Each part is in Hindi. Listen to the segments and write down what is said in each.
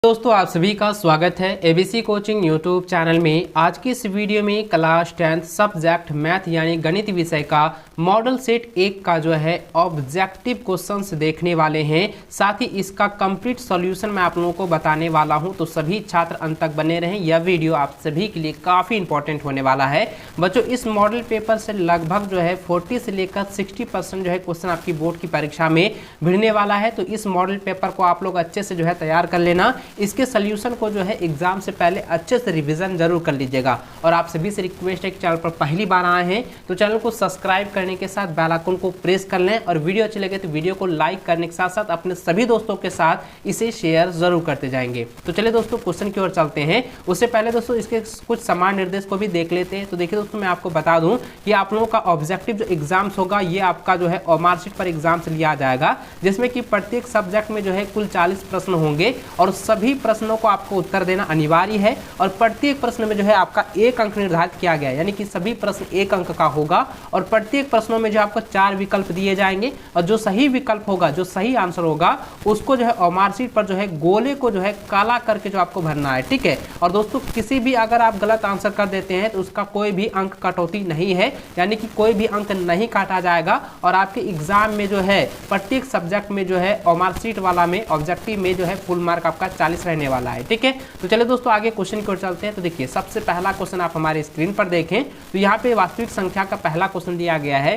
दोस्तों आप सभी का स्वागत है एबीसी कोचिंग यूट्यूब चैनल में। आज की इस वीडियो में क्लास 10 सब्जेक्ट मैथ यानी गणित विषय का मॉडल सेट 1 का जो है ऑब्जेक्टिव क्वेश्चंस देखने वाले हैं। साथ ही इसका कंप्लीट सॉल्यूशन मैं आप लोगों को बताने वाला हूं, तो सभी छात्र अंत तक बने रहें। यह वीडियो आप सभी के लिए काफ़ी इंपॉर्टेंट होने वाला है। बच्चों इस मॉडल पेपर से लगभग जो है 40 से लेकर 60% जो है क्वेश्चन आपकी बोर्ड की परीक्षा में भिड़ने वाला है। तो इस मॉडल पेपर को आप लोग अच्छे से जो है तैयार कर लेना। इसके सॉल्यूशन को जो है एग्जाम से पहले अच्छे से रिवीजन जरूर कर लीजिएगा। और आप सभी से रिक्वेस्ट है कि चैनल पर पहली बार आए हैं तो चैनल को सब्सक्राइब करने के साथ बेल आइकन को प्रेस कर लें, और वीडियो अच्छी लगे तो वीडियो को लाइक करने के साथ साथ अपने सभी दोस्तों के साथ इसे शेयर जरूर करते जाएंगे। तो चलिए दोस्तों क्वेश्चन की ओर चलते हैं। उससे पहले दोस्तों इसके कुछ समान निर्देश को भी देख लेते हैं। तो देखिए दोस्तों, मैं आपको बता दूं कि आप लोगों का ऑब्जेक्टिव जो एग्जाम्स होगा ये आपका जो है मार्कशीट पर एग्जाम से लिया जाएगा, जिसमें कि प्रत्येक सब्जेक्ट में जो है कुल 40 प्रश्न होंगे और सभी प्रश्नों को आपको उत्तर देना अनिवार्य है। और प्रत्येक प्रश्न में जो है आपका 1 अंक निर्धारित किया गया है, यानी कि सभी प्रश्न 1 अंक का होगा। और प्रत्येक प्रश्नों में जो आपको 4 विकल्प दिए जाएंगे, और जो सही विकल्प होगा, जो सही आंसर होगा, उसको जो है मार्कशीट पर जो है गोले को जो है काला करके जो आपको भरना है, ठीक है। और दोस्तों किसी भी अगर आप गलत आंसर कर देते हैं तो उसका कोई भी अंक कटौती नहीं है, यानी कि कोई भी अंक नहीं काटा जाएगा। और आपके एग्जाम में जो है प्रत्येक सब्जेक्ट में जो है मार्कशीट वाला में ऑब्जेक्टिव में जो है फुल मार्क आपका 40 रहने वाला है, ठीक है। तो चलिए दोस्तों आगे क्वेश्चन की ओर चलते हैं। तो देखिए सबसे पहला क्वेश्चन आप हमारे स्क्रीन पर देखें तो यहाँ पे वास्तविक संख्या का पहला क्वेश्चन दिया गया है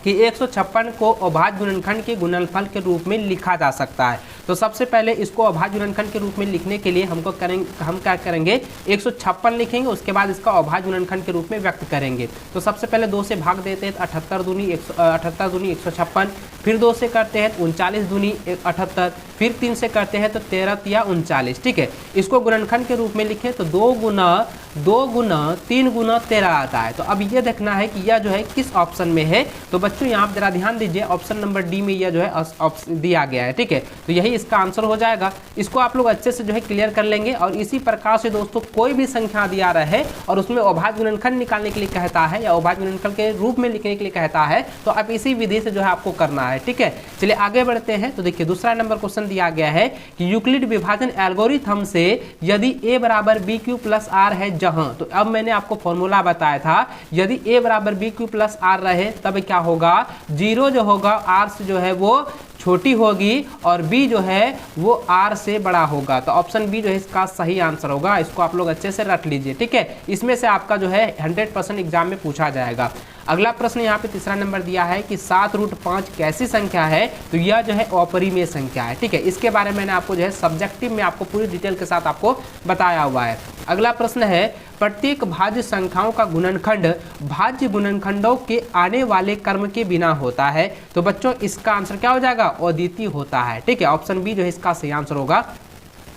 कि 156 को अभाज्य गुणनखंड के गुणनफल के रूप में लिखा जा सकता है। तो सबसे पहले इसको अभाज्य गुणनखंड के रूप में लिखने के लिए हम क्या करेंगे, 156 लिखेंगे, उसके बाद इसका अभाज्य गुणनखंड के रूप में व्यक्त करेंगे। तो सबसे पहले 2 से भाग देते हैं, 78 दूनी 156, फिर 2 से करते हैं 39 दूनी 78, फिर 3 से करते हैं तो 13 या 39, ठीक है। इसको गुणनखंड के रूप में लिखें तो 2 गुना 3 गुना 13 आता है। तो अब ये देखना है कि यह जो है किस ऑप्शन में है। तो बच्चों यहाँ पर जरा ध्यान दीजिए, ऑप्शन नंबर डी में यह जो है ऑप्शन दिया गया है, ठीक है। तो यही इसका आंसर हो जाएगा। इसको आप लोग अच्छे से जो है क्लियर कर लेंगे। और इसी प्रकार से दोस्तों कोई भी संख्या दिया रहे और उसमें अभाज्य गुणनखंड निकालने के लिए कहता है या अभाज्य गुणनखंड के रूप में लिखने के लिए कहता है, तो आप इसी विधि से जो है आपको करना है, ठीक है। चलिए आगे बढ़ते हैं। तो देखिए दूसरा नंबर क्वेश्चन दिया गया है कि यूक्लिड विभाजन एल्गोरिथम से यदि a बराबर बी क्यू प्लस आर है जहां, तो अब मैंने आपको फॉर्मूला बताया था, यदि a बराबर बी क्यू प्लस आर रहे तब क्या होगा, 0 जो होगा r से जो है वो छोटी होगी और b जो है वो r से बड़ा होगा। तो ऑप्शन बी जो है इसका सही आंसर होगा। इसको आप लोग अच्छे से रट लीजिए, ठीक है। इसमें से आपका जो है 100% एग्जाम में पूछा जाएगा। अगला प्रश्न यहाँ पे तीसरा नंबर दिया है कि 7√5 कैसी संख्या है, तो यह जो है अपरिमेय संख्या है, ठीक है। इसके बारे में मैंने आपको जो है सब्जेक्टिव में आपको पूरी डिटेल के साथ आपको बताया हुआ है। अगला प्रश्न है प्रत्येक भाज्य संख्याओं का गुणनखंड भाज्य गुणनखंडों के आने वाले क्रम के बिना होता है। तो बच्चों इसका आंसर क्या हो जाएगा, अद्वितीय होता है, ठीक है। ऑप्शन बी जो है इसका सही आंसर होगा।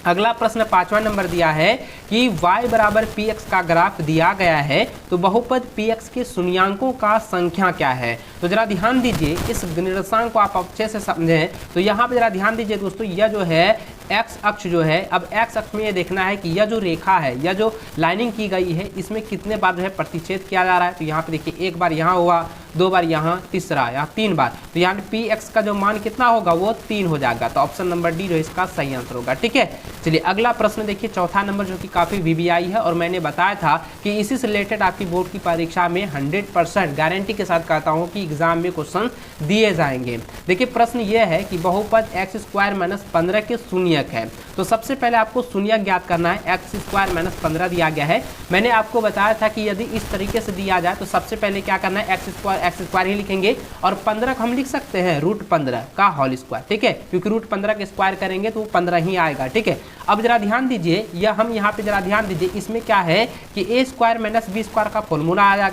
अगला प्रश्न 5वां नंबर दिया है कि y बराबर px का ग्राफ दिया गया है, तो बहुपद px के शून्यांकों का संख्या क्या है। तो जरा ध्यान दीजिए, इस निर्देशांक को आप अच्छे से समझें। तो यहाँ पे जरा ध्यान दीजिए दोस्तों, यह जो है एक्स अक्ष जो है, अब एक्स अक्ष में ये देखना है कि यह जो रेखा है, यह जो लाइनिंग की गई है, इसमें कितने बार जो है प्रतिच्छेद किया जा रहा है। तो यहाँ पे देखिए 1 बार यहाँ हुआ, 2 बार यहाँ, तीसरा यहाँ 3 बार। तो यहाँ पे px का जो मान कितना होगा वो 3 हो जाएगा। तो ऑप्शन नंबर डी जो इसका सही आंसर होगा, ठीक है। चलिए अगला प्रश्न देखिए चौथा नंबर, जो कि काफ़ी वीवीआई है और मैंने बताया था कि इसी से रिलेटेड आपकी बोर्ड की परीक्षा में 100% गारंटी के साथ कहता हूँ कि एग्जाम में क्वेश्चन दिए जाएंगे। देखिए प्रश्न ये है कि बहुपद x² - 15 के शून्यक है। तो सबसे पहले आपको शून्यक ज्ञात करना है। x² - 15 दिया गया है। मैंने आपको बताया था कि यदि इस तरीके से दिया जाए तो सबसे पहले क्या करना है, x² ही लिखेंगे, और 15 हम लिख सकते हैं √15 का होल स्क्वायर, ठीक है, क्योंकि √15 के स्क्वायर करेंगे तो 15 ही आएगा, ठीक है। अब जरा ध्यान दीजिए, यह हम यहाँ पे जरा ध्यान दीजिए, इसमें क्या है कि a² - b² का फॉर्मूला आ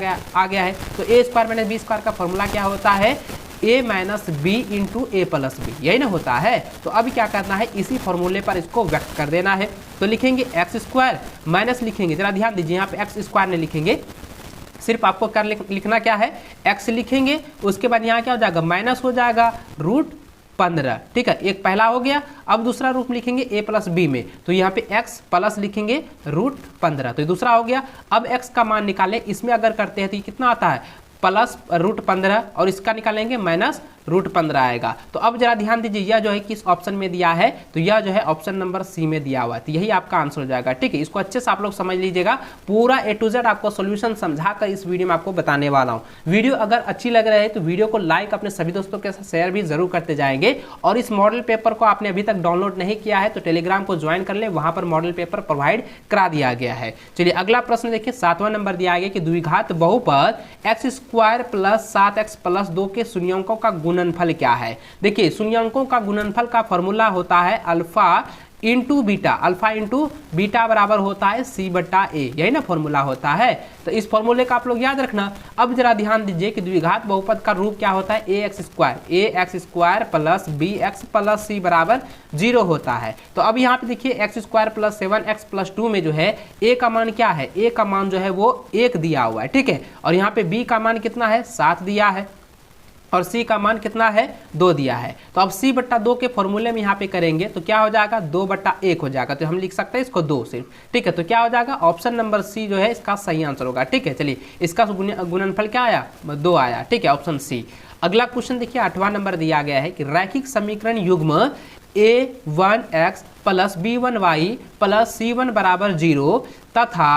गया है। तो a² - b² का फॉर्मूला क्या होता है, a - b × a + b, यही ना होता है। तो अब क्या करना है, इसी फॉर्मूले पर इसको व्यक्त कर देना है। तो लिखेंगे x² माइनस लिखेंगे, जरा ध्यान दीजिए यहाँ पे x² नहीं लिखेंगे, सिर्फ आपको क्या लिखना क्या है, x लिखेंगे, उसके बाद यहाँ क्या हो जाएगा, माइनस हो जाएगा √15, ठीक है। एक पहला हो गया। अब दूसरा रूप लिखेंगे a + b में, तो यहाँ पे x प्लस लिखेंगे √15, तो दूसरा हो गया। अब x का मान निकालें, इसमें अगर करते हैं तो कितना आता है, प्लस √15 और इसका निकालेंगे √15 आएगा। तो अब जरा ध्यान दीजिए, यह जो है किस ऑप्शन में दिया है, तो यह जो है ऑप्शन नंबर सी में दिया हुआ है, तो यही आपका आंसर हो जाएगा। ठीक है, इसको अच्छे से आप लोग समझ लीजिएगा, पूरा A to Z आपको सोल्यूशन समझाकर इस वीडियो में आपको बताने वाला हूँ। वीडियो अगर अच्छी लग रही है तो वीडियो को लाइक अपने सभी दोस्तों के साथ शेयर भी जरूर करते जाएंगे, और इस मॉडल पेपर को आपने अभी तक डाउनलोड नहीं किया है तो टेलीग्राम को ज्वाइन कर ले, वहां पर मॉडल पेपर प्रोवाइड करा दिया गया है। चलिए अगला प्रश्न देखिए, 7वां नंबर दिया गया कि द्विघात बहुपद x² + 7x + 2 के शून्यंकों का गुणनफल क्या है। देखिए शून्यंकों का गुणनफल का फॉर्मूला होता है अल्फा इंटू बीटा बराबर होता है C/A, यही ना फॉर्मूला होता है। तो इस फॉर्मूले का आप लोग याद रखना। अब जरा ध्यान दीजिए कि द्विघात बहुपद का रूप क्या होता है, ax² + bx + c बराबर 0 होता है। तो अब यहाँ पे देखिए x² + 7x + 2 में जो है a का मान क्या है, a का मान जो है वो 1 दिया हुआ है, ठीक है, और यहाँ पे b का मान कितना है, 7 दिया है, और c का मान कितना है, 2 दिया है। तो अब c/2 के फॉर्मूले में यहाँ पे करेंगे तो क्या हो जाएगा, 2/1 हो जाएगा, तो हम लिख सकते हैं इसको 2 सिर्फ। ठीक है, तो क्या हो जाएगा, ऑप्शन नंबर सी जो है इसका सही आंसर होगा। ठीक है, चलिए इसका गुणनफल क्या आया, 2 आया। ठीक है, ऑप्शन सी। अगला क्वेश्चन देखिए, 8वां नंबर दिया गया है कि रैखिक समीकरण युग्म a1x + b1y + c1 = 0 तथा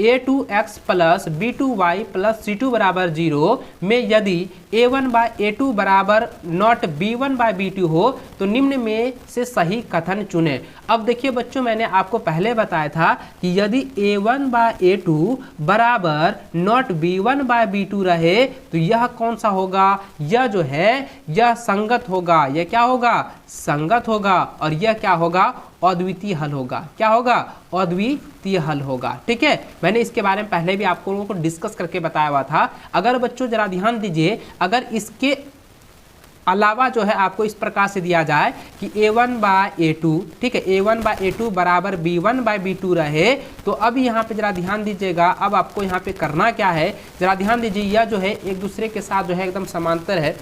a2x + b2y + c2 = 0 में यदि a1/a2 बराबर नॉट b1/b2 हो तो निम्न में से सही कथन चुने। अब देखिए बच्चों, मैंने आपको पहले बताया था कि यदि a1/a2 बराबर नॉट b1/b2 रहे तो यह कौन सा होगा, यह जो है यह संगत होगा। यह क्या होगा, संगत होगा, और यह क्या होगा, अद्वितीय हल होगा। क्या होगा, अद्वितीय हल होगा। ठीक है, मैंने इसके बारे में पहले भी आप लोगों को डिस्कस करके बताया हुआ था। अगर बच्चों जरा ध्यान दीजिए, अगर इसके अलावा जो है आपको इस प्रकार से दिया जाए कि a1/a2, ठीक है, a1/a2 बराबर b1/b2 रहे, तो अब यहाँ पे जरा ध्यान दीजिएगा, अब आपको यहाँ पे करना क्या है, जरा ध्यान दीजिए, यह जो है एक दूसरे के साथ जो है एकदम समांतर है।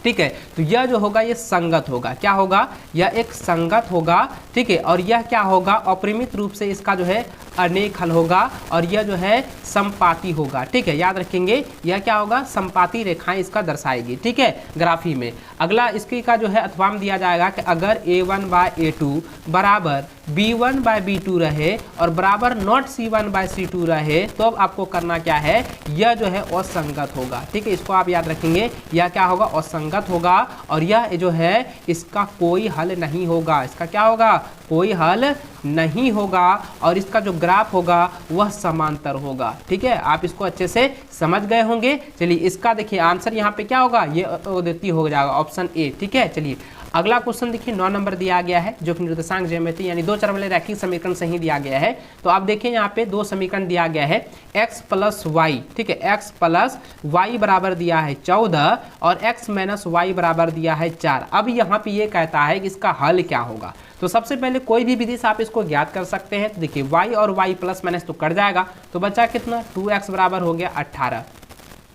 ठीक है, तो यह जो होगा ये संगत होगा। क्या होगा, यह एक संगत होगा। ठीक है, और यह क्या होगा, अपरिमित रूप से इसका जो है अनेक हल होगा, और यह जो है संपाती होगा। ठीक है, याद रखेंगे, यह क्या होगा, संपाती रेखाएं इसका दर्शाएगी। ठीक है, ग्राफी में। अगला इसकी का जो है अथवा में दिया जाएगा कि अगर a1/a2 बराबर b1/b2 रहे और बराबर नॉट c1/c2 रहे तो अब आपको करना क्या है, यह जो है असंगत होगा। ठीक है, इसको आप याद रखेंगे, यह क्या होगा, असंगत होगा, और यह जो है इसका कोई हल नहीं होगा। इसका क्या होगा, कोई हल नहीं होगा, और इसका जो ग्राफ होगा वह समांतर होगा। ठीक है, आप इसको अच्छे से समझ गए होंगे। चलिए इसका देखिए आंसर यहाँ पे क्या होगा, ये अद्वितीय हो जाएगा, ऑप्शन ए। ठीक है, चलिए अगला क्वेश्चन देखिए, 9 नंबर दिया गया है, जो कि निर्देशांक ज्यामिति यानी 2 चर वाले रैखिक समीकरण से ही दिया गया है। तो आप देखिए यहाँ पे 2 समीकरण दिया गया है, x + y, ठीक है, x + y बराबर दिया है 14 और x - y बराबर दिया है 4। अब यहाँ पे ये कहता है कि इसका हल क्या होगा। तो सबसे पहले कोई भी विधि से आप इसको ज्ञात कर सकते हैं। तो देखिए y और y प्लस माइनस तो कट जाएगा, तो बचा कितना, 2x बराबर हो गया 18।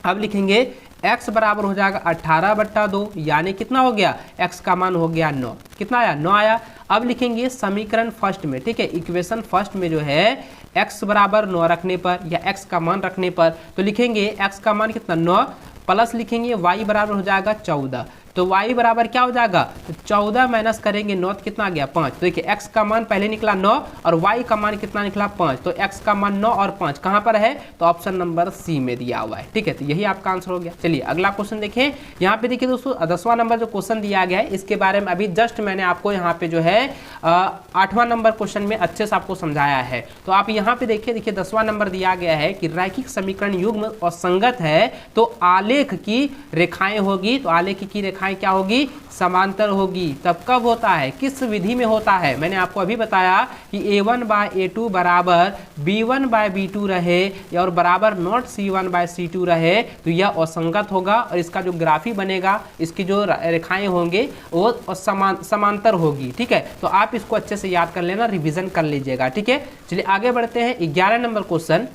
अब लिखेंगे x बराबर हो जाएगा 18/2, यानी कितना हो गया, x का मान हो गया 9। कितना आया, 9 आया। अब लिखेंगे समीकरण फर्स्ट में, ठीक है, इक्वेशन फर्स्ट में जो है x बराबर 9 रखने पर या x का मान रखने पर, तो लिखेंगे x का मान कितना, 9, प्लस लिखेंगे y बराबर हो जाएगा 14। तो y बराबर क्या हो जाएगा, तो 14 माइनस करेंगे 9 तो कितना आ गया, 5। तो देखिए x का मान पहले निकला 9 और y का मान कितना निकला, 5। तो x का मान 9 और 5 कहाँ पर है, तो ऑप्शन नंबर सी में दिया हुआ है। ठीक है, तो यही आपका आंसर हो गया। चलिए अगला क्वेश्चन देखें। यहाँ पे देखिए दोस्तों 10वां नंबर जो क्वेश्चन दिया गया है, इसके बारे में अभी जस्ट मैंने आपको यहाँ पे जो है 8वां नंबर क्वेश्चन में अच्छे से आपको समझाया है। तो आप यहाँ पे देखिए 10वां नंबर दिया गया है कि रैखिक समीकरण युग्म असंगत है तो आलेख की रेखाएं होगी। तो आलेख की रेखाएं क्या होगी, समांतर होगी। तब कब होता है, किस विधि में होता है, मैंने आपको अभी बताया कि a1/a2 बराबर b1/b2 रहे और बराबर नॉट c1/c2 रहे तो यह असंगत होगा, और इसका जो ग्राफी बनेगा, इसकी जो रेखाएं होंगे वो समांतर होगी। ठीक है, तो आप इसको अच्छे से याद कर लेना, रिवीजन कर लीजिएगा। ठीक है, चलिए आगे बढ़ते हैं। 11 नंबर क्वेश्चन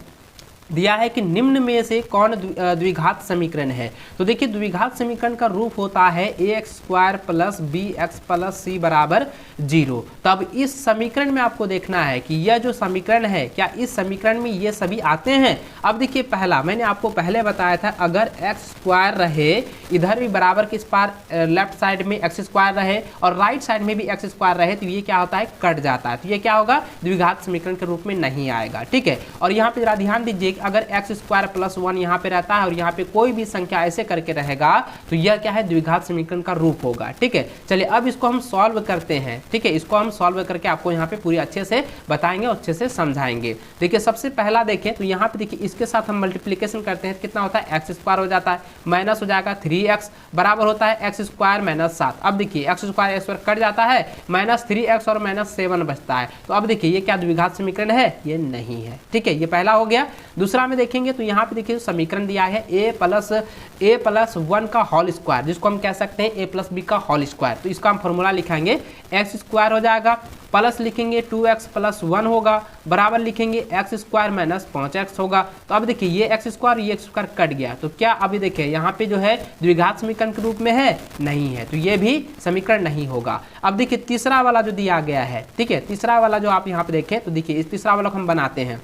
दिया है कि निम्न में से कौन द्विघात समीकरण है। तो देखिए द्विघात समीकरण का रूप होता है ax² plus bx plus c बराबर 0। तब इस समीकरण में आपको देखना है कि यह जो समीकरण है क्या इस समीकरण में ये सभी आते हैं। अब देखिए पहला मैंने आपको पहले बताया था, अगर x² रहे, इधर भी बराबर किस पार लेफ्ट साइड में x² रहे और राइट साइड में भी x² रहे, तो ये क्या होता है, कट जाता है। तो ये क्या होगा, द्विघात समीकरण के रूप में नहीं आएगा। ठीक है, और यहाँ पे जरा ध्यान दीजिए, अगर x² प्लस 1 यहाँ पे रहता है और यहाँ पे कोई भी संख्या ऐसे करके रहेगा तो यह क्या है, द्विघात समीकरण का रूप होगा। ठीक है, चलिए अब इसको हम सॉल्व करते हैं। ठीक है, इसको हम सॉल्व करके आपको यहाँ पे पूरी अच्छे से बताएंगे और अच्छे से समझाएंगे। देखिए सबसे पहला देखें तो यहाँ पे देखिए इसके साथ हम मल्टीप्लीकेशन करते हैं, कितना होता है, x² हो जाता है, माइनस हो जाएगा 3x बराबर होता है x² माइनस 7। अब देखिए x² x² कट जाता है, माइनस 3x और माइनस 7 बचता है। तो अब देखिए ये क्या द्विघात समीकरण है, ये नहीं है। ठीक है, ये पहला हो गया। दूसरा में देखेंगे तो यहाँ पे देखिए समीकरण दिया है a प्लस 1 का होल स्क्वायर, जिसको हम कह सकते हैं a प्लस b का होल स्क्वायर। तो इसका हम फॉर्मूला लिखेंगे, x² हो जाएगा, प्लस लिखेंगे 2x प्लस 1 होगा, बराबर लिखेंगे x² माइनस 5x होगा। तो अब देखिए ये x² ये x² कट गया, तो क्या अभी देखिए यहाँ पे जो है द्विघात समीकरण के रूप में है, नहीं है, तो ये भी समीकरण नहीं होगा। अब देखिए तीसरा वाला जो दिया गया है, ठीक है, तीसरा वाला जो आप यहाँ पे देखें तो देखिए इस तीसरा वाला को हम बनाते हैं।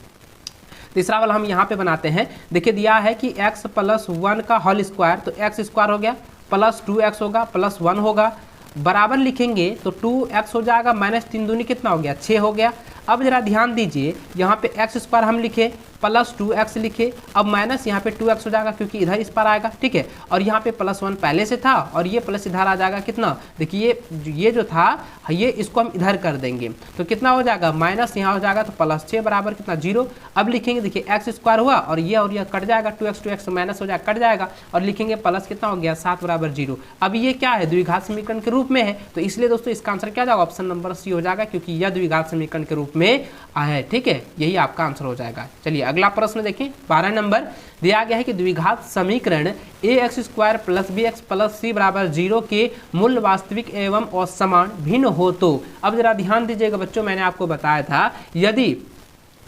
तीसरा वाला हम यहाँ पे बनाते हैं, देखिए दिया है कि x प्लस 1 का होल स्क्वायर, तो x² हो गया, प्लस 2x होगा, प्लस 1 होगा, बराबर लिखेंगे तो 2x हो जाएगा, माइनस 3 दूनी कितना हो गया, 6 हो गया। अब जरा ध्यान दीजिए, यहाँ पे x² हम लिखे, प्लस 2x लिखे, अब माइनस यहाँ पे 2x हो जाएगा क्योंकि इधर इस पर आएगा। ठीक है, और यहाँ पे प्लस 1 पहले से था और ये प्लस इधर आ जाएगा, कितना, देखिए ये जो था ये इसको हम इधर कर देंगे तो कितना हो जाएगा, माइनस यहाँ हो जाएगा तो प्लस 6 बराबर कितना, 0। अब लिखेंगे देखिए x² हुआ और ये कट जाएगा, 2x माइनस हो जाएगा, कट जाएगा, और लिखेंगे प्लस कितना हो गया, 7 बराबर 0। अब ये क्या है, द्विघात समीकरण के रूप में है, तो इसलिए दोस्तों इसका आंसर क्या जाएगा, ऑप्शन नंबर सी हो जाएगा, क्योंकि यह द्विघात समीकरण के रूप में है। ठीक है, यही आपका आंसर हो जाएगा। चलिए अगला प्रश्न देखें, 12 नंबर दिया गया है कि द्विघात समीकरण ax² plus bx plus c बराबर 0 के मूल वास्तविक एवं असमान भिन्न हो तो। अब जरा ध्यान दीजिएगा बच्चों, मैंने आपको बताया था यदि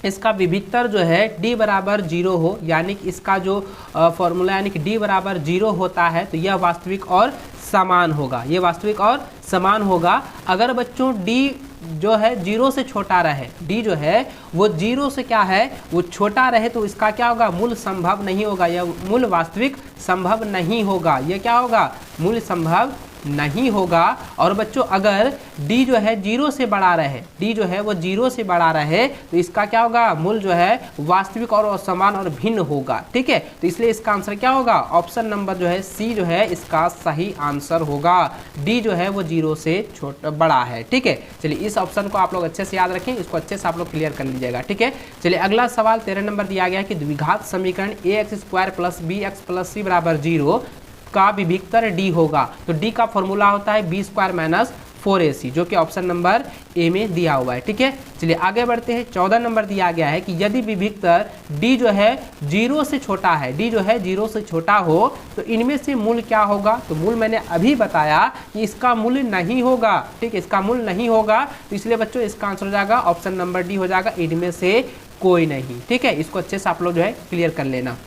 इसका विभित्तर जो है d बराबर 0 हो, यानी कि इसका जो फॉर्मूला यानी कि d बराबर 0 होता है तो यह वास्तविक और समान होगा, ये वास्तविक और समान होगा। अगर बच्चों d जो है 0 से छोटा रहे, d जो है वो 0 से क्या है, वो छोटा रहे, तो इसका क्या होगा, मूल संभव नहीं होगा, यह मूल वास्तविक संभव नहीं होगा, यह क्या होगा, मूल संभव नहीं होगा। और बच्चों अगर d जो है 0 से बड़ा रहे, d जो है वो 0 से बड़ा रहे, तो इसका क्या होगा, मूल जो है वास्तविक और असमान और भिन्न होगा। ठीक है, तो इसलिए इसका आंसर क्या होगा, ऑप्शन नंबर जो है सी जो है इसका सही आंसर होगा। d जो है वो 0 से छोटा बड़ा है। ठीक है, चलिए इस ऑप्शन को आप लोग अच्छे से याद रखें, इसको अच्छे से आप लोग क्लियर कर लीजिएगा। ठीक है, चलिए अगला सवाल 13 नंबर दिया गया है कि द्विघात समीकरण ax² plus bx plus c बराबर 0 का विभित्तर d होगा। तो d का फॉर्मूला होता है b² माइनस 4ac, जो कि ऑप्शन नंबर ए में दिया हुआ है। ठीक है, चलिए आगे बढ़ते हैं। 14 नंबर दिया गया है कि यदि विभित्तर d जो है 0 से छोटा है, d जो है 0 से छोटा हो तो इनमें से मूल क्या होगा। तो मूल मैंने अभी बताया कि इसका मूल नहीं होगा। ठीक है, इसका मूल नहीं होगा, तो इसलिए बच्चों इसका आंसर हो जाएगा ऑप्शन नंबर डी हो जाएगा, इनमें से कोई नहीं। ठीक है, इसको अच्छे से आप लोग जो है क्लियर कर लेना।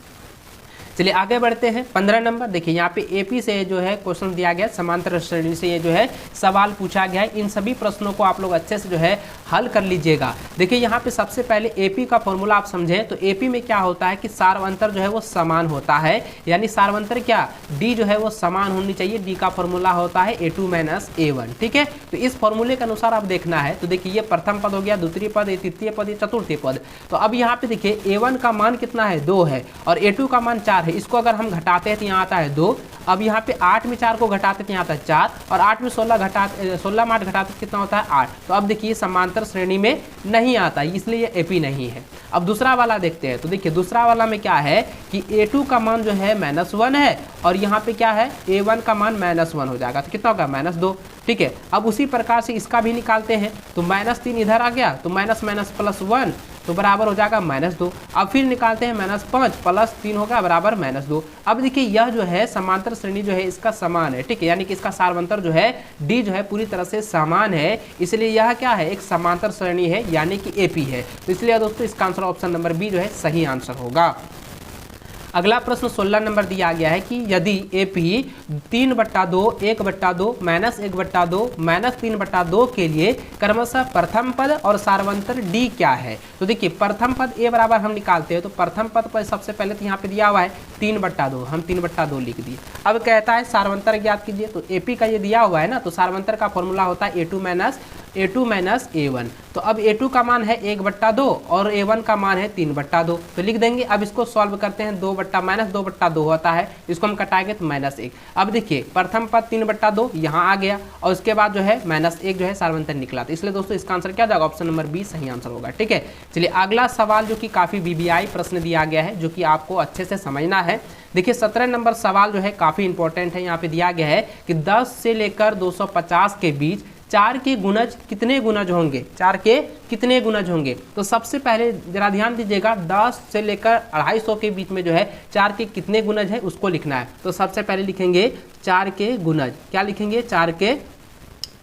चलिए आगे बढ़ते हैं। 15 नंबर देखिए, यहाँ पे एपी से जो है क्वेश्चन दिया गया, समांतर श्रेणी से ये जो है सवाल पूछा गया है। इन सभी प्रश्नों को आप लोग अच्छे से जो है हल कर लीजिएगा। देखिए यहाँ पे सबसे पहले एपी का फॉर्मूला आप समझें तो एपी में क्या होता है कि सार्वंतर जो है वो समान होता है, यानी सार्वंतर क्या, डी जो है वो समान होनी चाहिए। डी का फॉर्मूला होता है a2 माइनस a1। ठीक है, तो इस फॉर्मूले के अनुसार आप देखना है। तो देखिए ये प्रथम पद हो गया, द्वितीय पद, ये तृतीय पद, ये चतुर्थी पद। तो अब यहाँ पे देखिए a1 का मान कितना है, 2 है, और a2 का मान 4 है। इसको अगर हम घटाते हैं तो यहाँ आता है 2। अब यहाँ पे 8 में 4 को घटाते तो यहाँ आता है 4, और 8 में 16 में 8 घटाते कितना होता है 8। तो अब देखिए समांतर श्रेणी में नहीं आता, इसलिए ये एपी नहीं है। अब दूसरा वाला देखते हैं। तो देखिए दूसरा वाला में क्या है कि a2 का मान जो है -1 है, और यहाँ पे क्या है a1 का मान -1 हो जाएगा, तो कितना होगा -2। ठीक है, अब उसी प्रकार से इसका भी निकालते हैं। तो -3 इधर आ गया, तो माइनस माइनस +1, तो बराबर हो जाएगा -2। अब फिर निकालते हैं -5 प्लस 3 होगा बराबर -2। अब देखिए यह जो है समांतर श्रेणी जो है इसका समान है, ठीक है, यानी कि इसका सार्वंतर जो है डी जो है पूरी तरह से समान है, इसलिए यह क्या है, एक समांतर श्रेणी है यानी कि एपी है। तो इसलिए दोस्तों इसका आंसर ऑप्शन नंबर बी जो है सही आंसर होगा। अगला प्रश्न 16 नंबर दिया गया है कि यदि AP 3/2, 1/2, -1/2, -3/2 के लिए क्रमशः प्रथम पद और सार्वंतर D क्या है। तो देखिए प्रथम पद A बराबर हम निकालते हैं, तो प्रथम पद पर सबसे पहले तो यहाँ पे दिया हुआ है 3/2, हम 3/2 लिख दिए। अब कहता है सार्वंतर ज्ञात कीजिए, तो AP का ये दिया हुआ है ना, तो सार्वंतर का फॉर्मूला होता है A2 माइनस A1। तो अब A2 का मान है 1/2 और A1 का मान है 3/2, तो लिख देंगे। अब इसको सॉल्व करते हैं, 2/-2/2 होता है, इसको हम कटाएंगे तो -1। अब देखिए प्रथम पद 3/2 यहाँ आ गया और उसके बाद जो है -1 जो है सार्वंतर निकला, तो इसलिए दोस्तों इसका आंसर क्या जाएगा, ऑप्शन नंबर बी सही आंसर होगा। ठीक है, चलिए अगला सवाल जो कि काफ़ी BBI प्रश्न दिया गया है, जो कि आपको अच्छे से समझना है। देखिए 17 नंबर सवाल जो है काफ़ी इंपॉर्टेंट है। यहाँ पे दिया गया है कि 10 से लेकर 250 के बीच 4 के गुणज कितने गुणज होंगे, 4 के कितने गुणज होंगे। तो सबसे पहले जरा ध्यान दीजिएगा, 10 से लेकर 250 के बीच में जो है 4 के कितने गुणज है उसको लिखना है। तो सबसे पहले लिखेंगे 4 के गुणज, क्या लिखेंगे, 4 के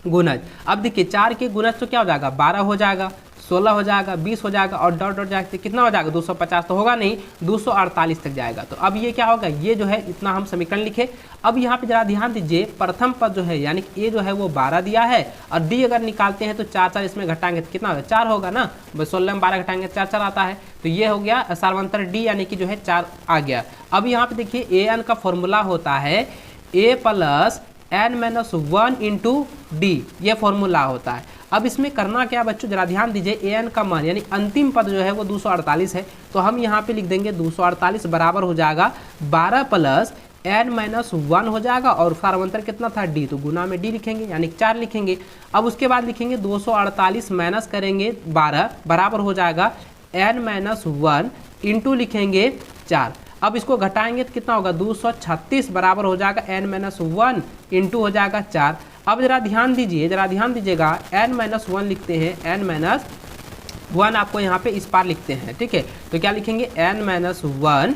गुणज। अब देखिए 4 के गुणज तो क्या हो जाएगा, 12 हो जाएगा, 16 हो जाएगा, 20 हो जाएगा और डॉट डॉट जाएगा, कितना हो जाएगा, 250 तो होगा नहीं, 248 तक जाएगा। तो अब ये क्या होगा, ये जो है इतना हम समीकरण लिखे। अब यहाँ पे जरा ध्यान दीजिए, प्रथम पद जो है यानी कि ए जो है वो 12 दिया है और डी अगर निकालते हैं तो 4 इसमें घटाएंगे तो कितना होगा, 4 होगा ना, 16 में 12 घटाएंगे 4 आता है। तो ये हो गया सार्वंतर डी यानी कि जो है 4 आ गया। अब यहाँ पे देखिए an का फॉर्मूला होता है a plus n-1 into D, ये फॉर्मूला होता है। अब इसमें करना क्या बच्चों, जरा ध्यान दीजिए, an का मान यानी अंतिम पद जो है वो 248 है, तो हम यहाँ पे लिख देंगे 248 बराबर हो जाएगा 12 प्लस n-1 हो जाएगा और सार्वंतर कितना था d, तो गुना में d लिखेंगे यानी 4 लिखेंगे। अब उसके बाद लिखेंगे 248 माइनस करेंगे 12 बराबर हो जाएगा n-1 इंटू लिखेंगे 4। अब इसको घटाएंगे तो कितना होगा, 236 बराबर हो जाएगा n-1 इंटू हो जाएगा 4। अब जरा ध्यान दीजिए, जरा ध्यान दीजिएगा, n-1 लिखते हैं, n-1 आपको यहाँ पे इस पार लिखते हैं, ठीक है। तो क्या लिखेंगे, n-1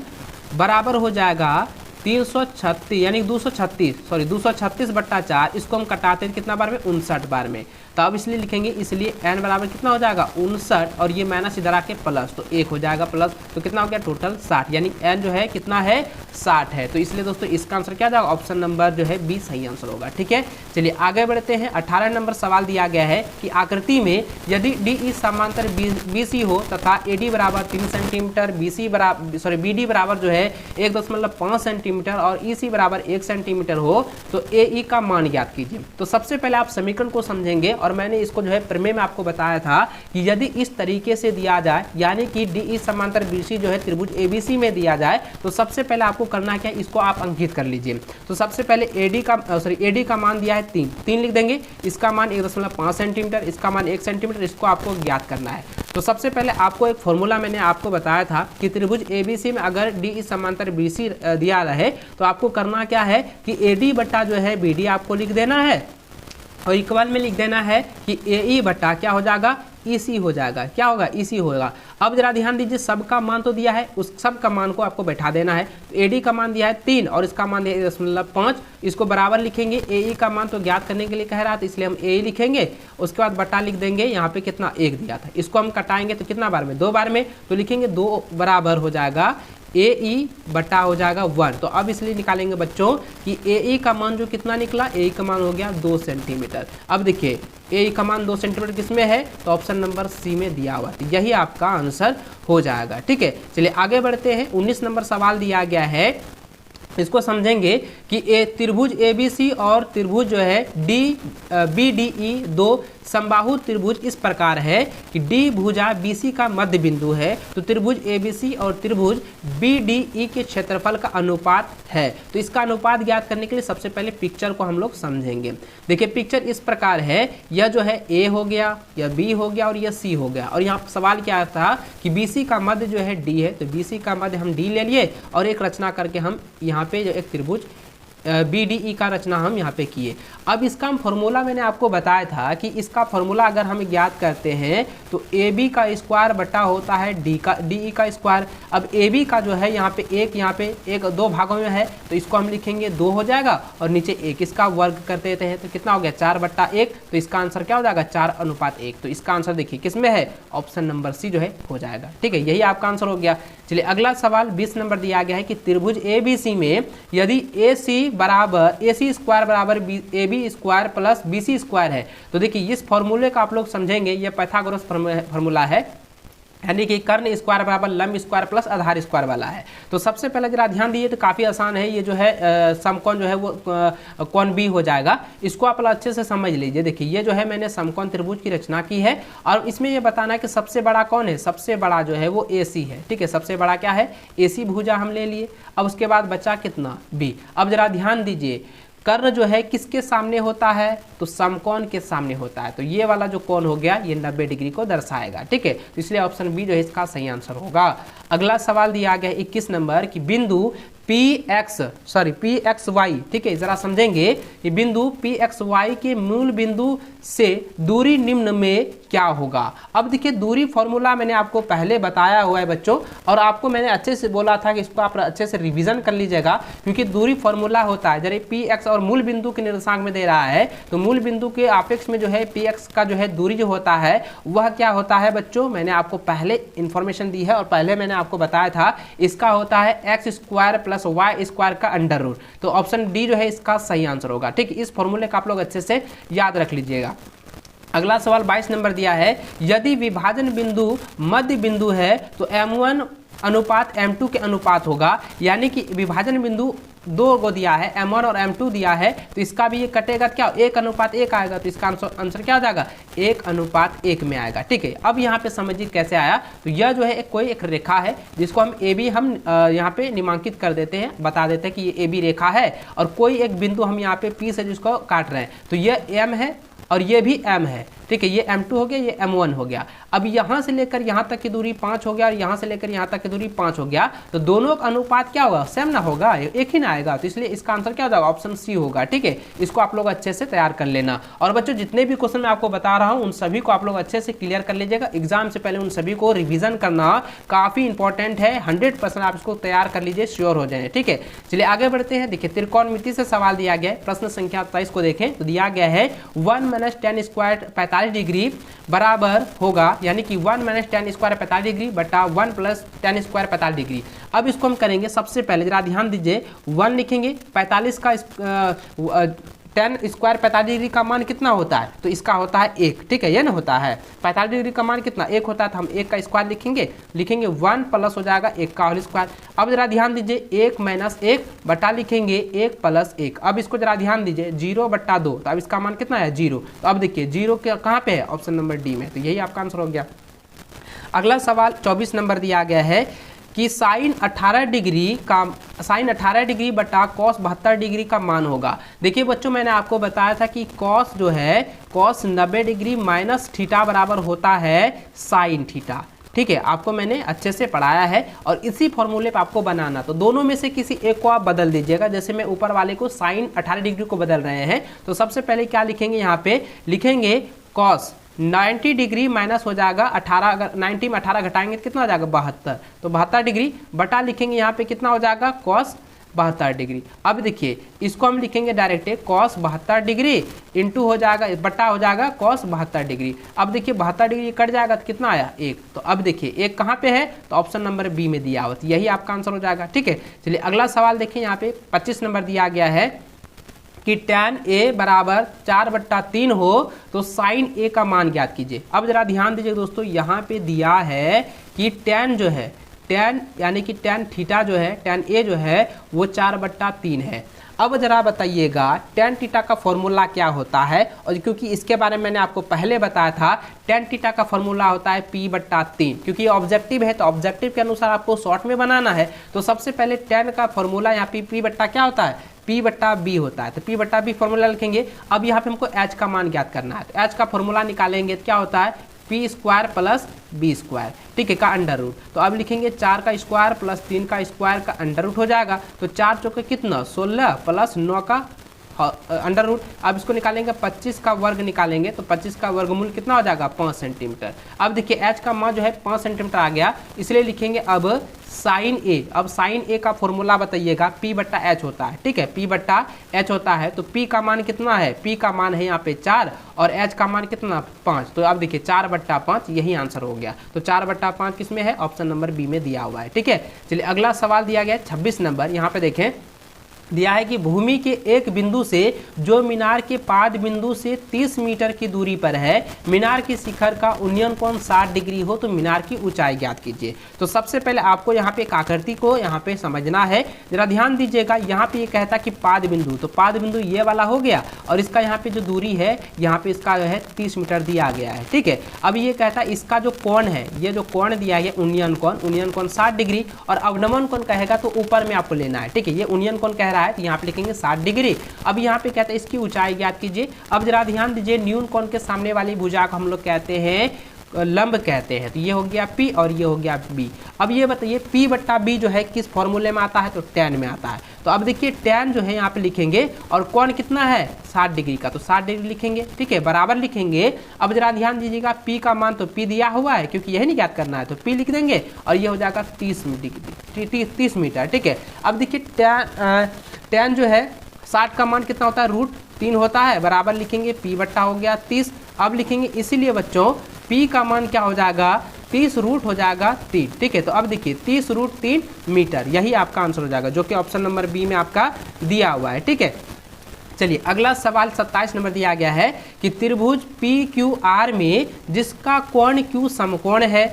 बराबर हो जाएगा 336 यानी 236/4, इसको हम कटाते हैं कितना बार में, 59 बार में। तो अब इसलिए लिखेंगे, इसलिए n बराबर कितना हो जाएगा 59 और ये माइनस इधर आके प्लस, तो 1 हो जाएगा प्लस, तो कितना हो गया टोटल 60, यानी n जो है कितना है 60 है। तो इसलिए दोस्तों इसका आंसर क्या जाएगा, ऑप्शन नंबर जो है बी सही आंसर होगा। ठीक है, चलिए आगे बढ़ते हैं। 18 नंबर सवाल दिया गया है कि आकृति में यदि डी समांतर BC हो तथा AD बराबर 3 सेंटीमीटर, BD बराबर जो है 1.5 सेंटीमीटर और EC बराबर 1 सेंटीमीटर हो तो AE का मान ज्ञात कीजिए। तो सबसे पहले आप समीकरण को समझेंगे और मैंने इसको जो है प्रमेय में आपको बताया था कि यदि इस तरीके से दिया जाए यानी कि DE समांतर BC जो है त्रिभुज ABC में दिया जाए तो सबसे पहले आपको करना क्या है, इसको आप अंकित कर लीजिए। तो सबसे पहले AD का मान दिया है 3 लिख देंगे, इसका मान 1.5 सेंटीमीटर, इसका मान 1 सेंटीमीटर, इसको आपको ज्ञात करना है। तो सबसे पहले आपको एक फॉर्मूला मैंने आपको बताया था कि त्रिभुज ABC में अगर DE समांतर BC दिया रहे तो आपको करना क्या है कि AD बटा जो है BD आपको लिख देना है और इक्वल में लिख देना है कि AE बटा क्या हो जाएगा, EC हो जाएगा, क्या होगा, EC होगा। अब जरा ध्यान दीजिए, सबका मान तो दिया है, उस सब का मान को आपको बैठा देना है। तो AD का मान दिया है 3 और इसका मान दिया है 1.5, इसको बराबर लिखेंगे। AE का मान तो ज्ञात करने के लिए कह रहा था, इसलिए हम AE लिखेंगे, उसके बाद बटा लिख देंगे, यहाँ पे कितना 1 दिया था, इसको हम कटाएंगे तो कितना बार में, 2 बार में, तो लिखेंगे 2 बराबर हो जाएगा AE बटा हो जाएगा 1। तो अब इसलिए निकालेंगे बच्चों कि AE का मान जो कितना निकला, AE का मान हो गया 2 सेंटीमीटर। अब देखिए AE का मान 2 सेंटीमीटर किस में है, तो ऑप्शन नंबर सी में दिया हुआ है, यही आपका आंसर हो जाएगा। ठीक है, चलिए आगे बढ़ते हैं। 19 नंबर सवाल दिया गया है, इसको समझेंगे कि त्रिभुज ABC और त्रिभुज जो है BDE दो समबाहु त्रिभुज इस प्रकार है कि D भुजा BC का मध्य बिंदु है, तो त्रिभुज ABC और त्रिभुज BDE के क्षेत्रफल का अनुपात है। तो इसका अनुपात ज्ञात करने के लिए सबसे पहले पिक्चर को हम लोग समझेंगे। देखिए पिक्चर इस प्रकार है, यह जो है A हो गया, यह B हो गया और यह C हो गया। और यहाँ सवाल क्या था कि BC का मध्य जो है D है, तो BC का मध्य हम D ले लिए और एक रचना करके हम यहाँ पे जो एक त्रिभुज बी डी ई का रचना हम यहाँ पे किए। अब इसका हम फॉर्मूला मैंने आपको बताया था कि इसका फॉर्मूला अगर हम ज्ञात करते हैं तो ए बी का स्क्वायर बटा होता है डी ई का स्क्वायर। अब ए बी का जो है यहाँ पे एक दो भागों में है तो इसको हम लिखेंगे 2 हो जाएगा और नीचे 1, इसका वर्ग कर देते हैं तो कितना हो गया 4/1। तो इसका आंसर क्या हो जाएगा 4:1। तो इसका आंसर देखिए किस में है, ऑप्शन नंबर सी जो है हो जाएगा। ठीक है, यही आपका आंसर हो गया। चलिए अगला सवाल 20 नंबर दिया गया है कि त्रिभुज ABC में यदि AC स्क्वायर बराबर AB square plus BC square है तो देखिए इस फॉर्मूले का आप लोग समझेंगे, ये पाइथागोरस फॉर्मूला है, यानी कि कर्ण स्क्वायर बराबर लंब स्क्वायर प्लस आधार स्क्वायर वाला है। तो सबसे पहले जरा ध्यान दीजिए तो काफ़ी आसान है, ये जो है समकोण जो है वो कोण बी हो जाएगा। इसको आप अच्छे से समझ लीजिए। देखिए ये जो है मैंने समकोण त्रिभुज की रचना की है और इसमें ये बताना है कि सबसे बड़ा कौन है, सबसे बड़ा जो है वो AC है। ठीक है, सबसे बड़ा क्या है AC भुजा हम ले लिए। अब उसके बाद बचा कितना B। अब जरा ध्यान दीजिए कर्ण जो है किसके सामने होता है, तो समकोण के सामने होता है। तो ये वाला जो कोण हो गया ये 90 डिग्री को दर्शाएगा। ठीक है, तो इसलिए ऑप्शन बी जो है इसका सही आंसर होगा। अगला सवाल दिया गया है 21 नंबर कि बिंदु PXY, ठीक है, जरा समझेंगे कि बिंदु PXY के मूल बिंदु से दूरी निम्न में क्या होगा। अब देखिए दूरी फॉर्मूला मैंने आपको पहले बताया हुआ है बच्चों, और आपको मैंने अच्छे से बोला था कि इसको आप अच्छे से रिवीजन कर लीजिएगा, क्योंकि दूरी फॉर्मूला होता है जब PX और मूल बिंदु के निर्देशांक में दे रहा है तो मूल बिंदु के आपेक्ष में जो है PX का जो है दूरी जो होता है वह क्या होता है बच्चों, मैंने आपको पहले इंफॉर्मेशन दी है और पहले मैंने आपको बताया था, इसका होता है x square plus Y square का अंडर रूट। तो ऑप्शन डी जो है इसका सही आंसर होगा। ठीक, इस फॉर्मूले का आप लोग अच्छे से याद रख लीजिएगा। अगला सवाल 22 नंबर दिया है, यदि विभाजन बिंदु मध्य बिंदु है तो M1 अनुपात M2 के अनुपात होगा, यानी कि विभाजन बिंदु 2 को दिया है, M1 और M2 दिया है, तो इसका भी ये कटेगा क्या 1:1 आएगा। तो इसका आंसर क्या हो जाएगा 1:1 में आएगा। ठीक है, अब यहाँ पे समझिए कैसे आया। तो यह जो है कोई एक रेखा है जिसको हम AB हम यहाँ पे निमांकित कर देते हैं, बता देते हैं कि ये AB रेखा है, और कोई एक बिंदु हम यहाँ पे P से जिसको काट रहे हैं, तो यह M है और ये भी M है। ठीक है, ये M2 हो गया, ये M1 हो गया। अब यहाँ से लेकर यहाँ तक की दूरी 5 हो गया और यहाँ से लेकर यहाँ तक की दूरी 5 हो गया, तो दोनों का अनुपात क्या होगा, सेम ना होगा, एक ही ना आएगा। तो इसलिए इसका आंसर क्या हो जाएगा, ऑप्शन सी होगा। ठीक है, इसको आप लोग अच्छे से तैयार कर लेना। और बच्चों जितने भी क्वेश्चन मैं आपको बता रहा हूँ उन सभी को आप लोग अच्छे से क्लियर कर लीजिएगा। एग्जाम से पहले उन सभी को रिविजन करना काफी इंपॉर्टेंट है। 100% आप इसको तैयार कर लीजिए, श्योर हो जाए। ठीक है, चलिए आगे बढ़ते हैं। देखिए त्रिकोणमिति से सवाल दिया गया है, प्रश्न संख्या 23 को देखें तो दिया गया है 1 - tan स्क्वायर 45 डिग्री बराबर होगा, यानी कि 1 - tan स्क्वायर 45 डिग्री बटा 1 + tan स्क्वायर 45 डिग्री। अब इसको हम करेंगे, सबसे पहले जरा ध्यान दीजिए, 1 लिखेंगे, 45 का tan स्क्वायर 45 डिग्री का मान कितना होता है, तो इसका होता है 1। ठीक है, ये ना होता है 45 डिग्री का मान कितना 1 होता है, तो हम 1 का स्क्वायर लिखेंगे 1 प्लस हो जाएगा 1 का होल स्क्वायर। अब जरा ध्यान दीजिए 1 - 1 बटा लिखेंगे 1 + 1। अब इसको जरा ध्यान दीजिए 0/2, तो अब इसका मान कितना है 0। तो अब देखिए 0 कहाँ पे है, ऑप्शन नंबर डी में। तो यही आपका आंसर हो गया। अगला सवाल 24 नंबर दिया गया है कि साइन 18 डिग्री बटा कॉस 72 डिग्री का मान होगा। देखिए बच्चों मैंने आपको बताया था कि कॉस जो है कॉस 90 डिग्री माइनस थीटा बराबर होता है साइन थीटा। ठीक है, आपको मैंने अच्छे से पढ़ाया है और इसी फॉर्मूले पे आपको बनाना। तो दोनों में से किसी एक को आप बदल दीजिएगा। जैसे मैं ऊपर वाले को साइन 18 डिग्री को बदल रहे हैं, तो सबसे पहले क्या लिखेंगे, यहाँ पे लिखेंगे कॉस 90 डिग्री माइनस हो जाएगा 18, अगर 90 में 18 घटाएंगे तो कितना हो जाएगा 72, तो 72 डिग्री बटा लिखेंगे यहाँ पे कितना हो जाएगा कॉस 72 डिग्री। अब देखिए इसको हम लिखेंगे डायरेक्ट कॉस 72 डिग्री इंटू हो जाएगा बटा हो जाएगा कॉस 72 डिग्री। अब देखिए 72 डिग्री कट जाएगा तो कितना आया 1। तो अब देखिए 1 कहाँ पे है, तो ऑप्शन नंबर बी में दिया हुआ, यही आपका आंसर हो जाएगा। ठीक है, चलिए अगला सवाल देखिए, यहाँ पे 25 नंबर दिया गया है कि tan a बराबर 4/3 हो तो साइन a का मान ज्ञात कीजिए। अब जरा ध्यान दीजिए दोस्तों, यहाँ पे दिया है कि tan जो है tan यानी कि tan थीटा जो है tan a जो है वो 4/3 है। अब जरा बताइएगा tan थीटा का फॉर्मूला क्या होता है, और क्योंकि इसके बारे में मैंने आपको पहले बताया था tan थीटा का फॉर्मूला होता है P/3, क्योंकि ऑब्जेक्टिव है तो ऑब्जेक्टिव के अनुसार आपको शॉर्ट में बनाना है। तो सबसे पहले tan का फॉर्मूला यहाँ पे P बट्टा क्या होता है, P/B होता है, तो P/B फॉर्मूला लिखेंगे। अब यहाँ पे हमको H का मान ज्ञात करना है, तो H का फॉर्मूला निकालेंगे तो क्या होता है P square plus B square, ठीक है, का अंडर रूट। तो अब लिखेंगे 4 का स्क्वायर प्लस 3 का स्क्वायर का अंडर रूट हो जाएगा। तो 4 चौके कितना 16 प्लस 9 का अंडर रूट। अब इसको निकालेंगे 25 का वर्ग निकालेंगे तो 25 का वर्गमूल कितना हो जाएगा 5 सेंटीमीटर। अब देखिए एच का मान जो है 5 सेंटीमीटर आ गया, इसलिए लिखेंगे अब साइन ए। अब साइन ए का फॉर्मूला बताइएगा, पी बट्टा एच होता है, ठीक है, पी बट्टा एच होता है। तो पी का मान कितना है, पी का मान है यहाँ पे 4 और एच का मान कितना 5। तो अब देखिए 4/5 यही आंसर हो गया। तो 4/5 किस में है, ऑप्शन नंबर बी में दिया हुआ है, ठीक है। चलिए अगला सवाल दिया गया 26 नंबर, यहाँ पे देखें दिया है कि भूमि के एक बिंदु से जो मीनार के पाद बिंदु से 30 मीटर की दूरी पर है, मीनार के शिखर का उन्नयन कोण 60 डिग्री हो तो मीनार की ऊंचाई ज्ञात कीजिए। तो सबसे पहले आपको यहाँ पे एक आकृति को यहाँ पे समझना है, जरा ध्यान दीजिएगा। यहाँ पे ये कहता कि पाद बिंदु, तो पाद बिंदु ये वाला हो गया और इसका यहाँ पे जो दूरी है यहाँ पे इसका जो है 30 मीटर दिया गया है, ठीक है। अब ये कहता है इसका जो कोण है, ये जो कोण दिया गया उन्नयन कोण 60 डिग्री और अवनमन कोण कहेगा तो ऊपर में आपको लेना है, ठीक है। ये उन्नयन कोण कह रहा है तो यहाँ पे लिखेंगे 60 डिग्री। अब यहाँ पे कहते हैं इसकी ऊंचाई ज्ञात कीजिए। अब जरा ध्यान दीजिए, न्यून कोण के सामने वाली भुजा को हम लोग कहते हैं लंब कहते हैं। तो ये हो गया P और ये हो गया B। अब ये बताइए P बट्टा B जो है किस फॉर्मूले में आता है, तो tan में आता है। तो अब देखिए tan जो है यहाँ पे लिखेंगे और कोण कितना है 60 डिग्री का, तो 60 डिग्री लिखेंगे, ठीक है, बराबर लिखेंगे। अब जरा ध्यान दीजिएगा P का मान तो P दिया हुआ है क्योंकि यही नहीं ज्ञात करना है, तो P लिख देंगे और ये हो जाएगा 30 मीटर, ठीक है। अब देखिए tan जो है 60 का मान कितना होता है √3 होता है, बराबर लिखेंगे P बट्टा हो गया 30। अब लिखेंगे इसीलिए बच्चों P का मान क्या हो जाएगा 30 रूट हो जाएगा 3, ठीक है। तो अब देखिए 30 √3 मीटर, यही आपका आंसर हो जाएगा जो कि ऑप्शन नंबर बी में आपका दिया हुआ है, ठीक है। चलिए अगला सवाल 27 नंबर दिया गया है कि त्रिभुज PQR में जिसका कोण Q समकोण है,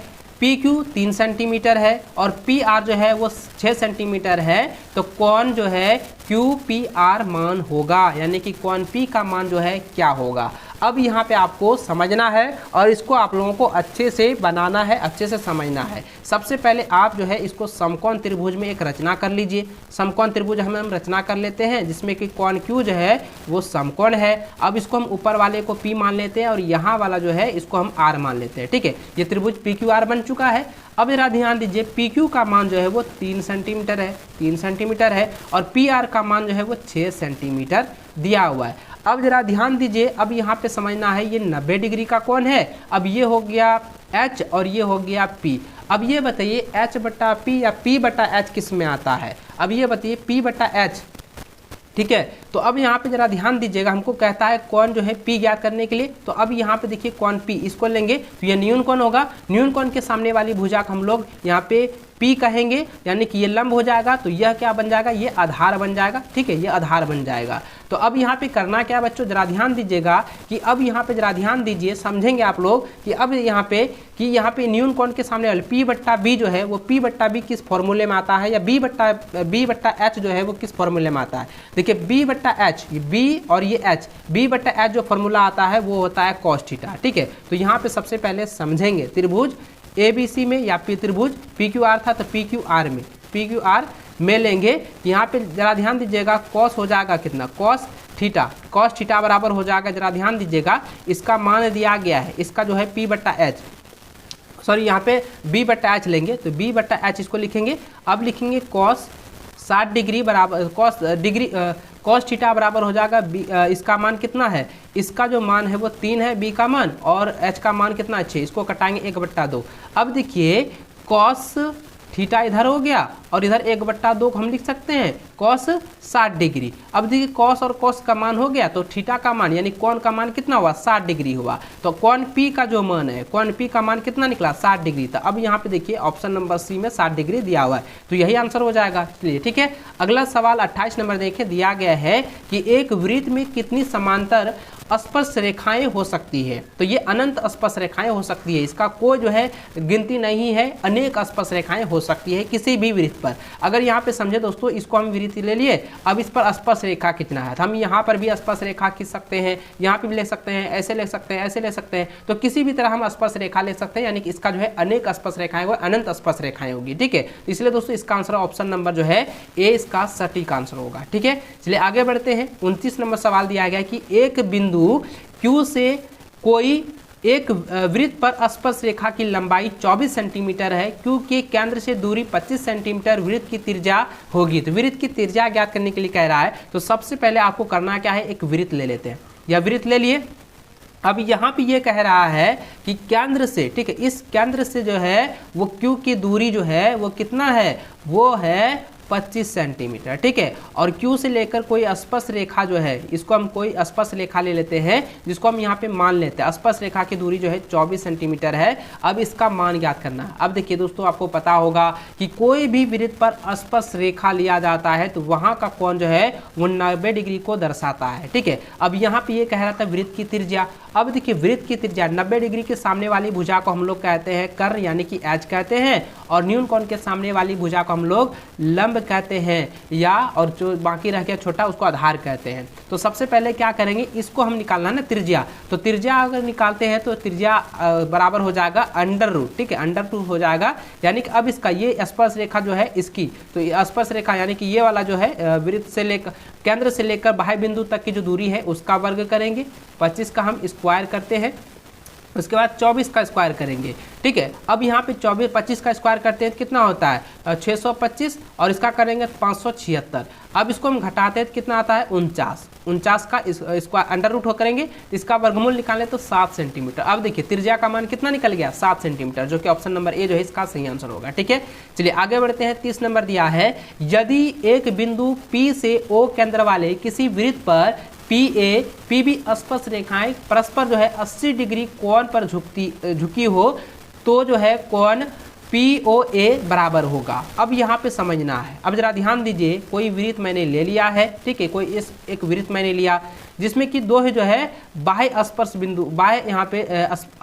PQ 3 सेंटीमीटर है और PR जो है वो 6 सेंटीमीटर है, तो कोण जो है QPR मान होगा, यानी कि कोण P का मान जो है क्या होगा। अब यहाँ पे आपको समझना है और इसको आप लोगों को अच्छे से बनाना है, अच्छे से समझना है। सबसे पहले आप जो है इसको समकोण त्रिभुज में एक रचना कर लीजिए। समकोण त्रिभुज हम रचना कर लेते हैं जिसमें कि कोण Q जो है वो समकोण है। अब इसको हम ऊपर वाले को P मान लेते हैं और यहाँ वाला जो है इसको हम R मान लेते हैं, ठीक है। ये त्रिभुज PQR बन चुका है। अब जरा ध्यान दीजिए PQ का मान जो है वो 3 सेंटीमीटर है और PR का मान जो है वो 6 सेंटीमीटर दिया हुआ है। अब जरा ध्यान दीजिए, अब यहाँ पे समझना है ये 90 डिग्री का कोण है। अब ये हो गया H और ये हो गया P। अब ये बताइए H बट्टा P या P बट्टा H किस में आता है, अब ये बताइए P बट्टा H, ठीक है। तो अब यहाँ पे जरा ध्यान दीजिएगा, हमको कहता है कोण जो है P ज्ञात करने के लिए। तो अब यहाँ पे देखिए कोण P, इसको लेंगे तो ये न्यून कोण होगा। न्यून कोण के सामने वाली भुजा को हम लोग यहाँ पे P कहेंगे, यानी कि ये लंब हो जाएगा। तो यह क्या बन जाएगा, ये आधार बन जाएगा, ठीक है, ये आधार बन जाएगा। तो अब यहाँ पे करना क्या बच्चों, जरा ध्यान दीजिएगा कि अब यहाँ पे जरा ध्यान दीजिए, समझेंगे आप लोग कि अब यहाँ पे न्यून कोण के सामने वाले P बट्टा B जो है वो P बट्टा B किस फॉर्मूले में आता है, या B बट्टा H जो है वो किस फॉर्मूले में आता है। देखिए B बट्टा H, ये B और ये H, B बट्टा H जो फॉर्मूला आता है वो होता है cos थीटा, ठीक है। तो यहाँ पे सबसे पहले समझेंगे त्रिभुज ABC में या त्रिभुज PQR था तो PQR में लेंगे। यहाँ पे जरा ध्यान दीजिएगा cos हो जाएगा कितना, cos थीटा बराबर हो जाएगा, जरा ध्यान दीजिएगा इसका मान दिया गया है, इसका जो है P बट्टा H, सॉरी यहाँ पे B बट्टा H लेंगे तो B बट्टा H इसको लिखेंगे। अब लिखेंगे cos 60 डिग्री बराबर cos थीटा बराबर हो जाएगा इसका मान कितना है, इसका जो मान है वो 3 है B का मान और H का मान कितना है 6, इसको कटाएंगे 1/2। अब देखिए cos थीटा इधर हो गया और इधर 1/2 को हम लिख सकते हैं cos 60 डिग्री। अब देखिए cos और cos का मान हो गया तो थीटा का मान यानी कोण का मान कितना हुआ 60 डिग्री हुआ। तो कोण P का जो मान है, कोण P का मान कितना निकला 60 डिग्री। तो अब यहाँ पे देखिए ऑप्शन नंबर सी में 60 डिग्री दिया हुआ है, तो यही आंसर हो जाएगा। चलिए ठीक है, अगला सवाल 28 नंबर देखिए, दिया गया है कि एक वृत्त में कितनी समांतर स्पर्श रेखाएं हो सकती है। तो ये अनंत स्पर्श रेखाएं हो सकती है, इसका कोई जो है गिनती नहीं है, अनेक स्पर्श रेखाएं हो सकती है किसी भी वृत्त पर। अगर यहाँ पे समझे दोस्तों, इसको हम वृत्त ले लिए, अब इस पर स्पर्श रेखा कितना है, तो हम यहाँ पर भी स्पर्श रेखा खींच सकते हैं, यहाँ पे भी ले सकते हैं, ऐसे ले सकते हैं, ऐसे ले सकते हैं। तो किसी भी तरह हम स्पर्श रेखा ले सकते हैं, यानी कि इसका जो है अनेक स्पर्श रेखाएं वो अनंत स्पर्श रेखाएं होगी। ठीक है, तो इसलिए दोस्तों इसका आंसर ऑप्शन नंबर जो है ए इसका सटीक आंसर होगा। ठीक है, चलिए आगे बढ़ते हैं। 29 नंबर सवाल दिया गया कि एक बिंदु Q से कोई एक वृत्त पर स्पर्श रेखा की लंबाई 24 सेंटीमीटर है, क्यू के केंद्र से दूरी 25 सेंटीमीटर वृत्त की त्रिज्या होगी। तो वृत्त की त्रिज्या ज्ञात करने के लिए कह रहा है, तो सबसे पहले आपको करना क्या है, एक वृत्त ले लेते हैं। या वृत्त ले लिए। अब यहाँ पे ये कह रहा है कि केंद्र से, ठीक है, इस केंद्र से जो है वो क्यू की दूरी जो है वो कितना है, वो है 25 सेंटीमीटर, ठीक है। और Q से लेकर कोई स्पर्श रेखा जो है, इसको हम कोई स्पर्श रेखा ले लेते हैं, जिसको हम यहाँ पे मान लेते हैं। स्पर्श रेखा की दूरी जो है 24 सेंटीमीटर है। अब इसका मान ज्ञात करना है। अब देखिए दोस्तों, आपको पता होगा कि कोई भी वृत्त पर स्पर्श रेखा लिया जाता है तो वहाँ का कोण जो है वो 90 डिग्री को दर्शाता है, ठीक है। अब यहाँ पे ये कह रहा था वृत्त की त्रिज्या। अब देखिए वृत्त की त्रिज्या 90 डिग्री के सामने वाली भुजा को हम लोग कहते हैं कर्ण, यानी कि एच कहते हैं, और न्यून कोण के सामने वाली भुजा को हम लोग लंब कहते हैं, या और जो बाकी रह गया छोटा उसको आधार कहते हैं। तो सबसे पहले क्या करेंगे, इसको हम निकालना है ना त्रिज्या। तो त्रिज्या अगर निकालते हैं तो त्रिज्या बराबर हो जाएगा अंडर रूट, ठीक है, अंडर रूट हो जाएगा। यानी कि अब इसका ये स्पर्श रेखा जो है इसकी, तो स्पर्श रेखा यानी कि ये वाला जो है वृत्त से लेकर केंद्र से लेकर बाह्य बिंदु तक की जो दूरी है उसका वर्ग करेंगे। 25 का हम स्क्वायर करते हैं, उसके बाद 24 का स्क्वायर करेंगे, ठीक है। अब यहाँ पे 25 का स्क्वायर करते हैं तो कितना होता है 625, और इसका करेंगे 576। अब इसको हम घटाते हैं तो कितना आता है 49 का स्क्वायर अंडर रूट हो करेंगे, इसका वर्गमूल निकालें तो 7 सेंटीमीटर। अब देखिए त्रिज्या का मान कितना निकल गया 7 सेंटीमीटर, जो कि ऑप्शन नंबर ए जो है इसका सही आंसर होगा, ठीक है। चलिए आगे बढ़ते हैं। 30 नंबर दिया है, यदि एक बिंदु P से O केंद्र वाले किसी वृत्त पर PA PB स्पर्श रेखाएं परस्पर जो है 80 डिग्री कोण पर झुकी हो तो जो है कोण POA बराबर होगा। अब यहाँ पे समझना है, अब जरा ध्यान दीजिए, कोई वृत्त मैंने ले लिया है, ठीक है, कोई इस एक वृत्त मैंने लिया जिसमें कि दो है जो है बाह्य स्पर्श बिंदु, बाह्य यहाँ पे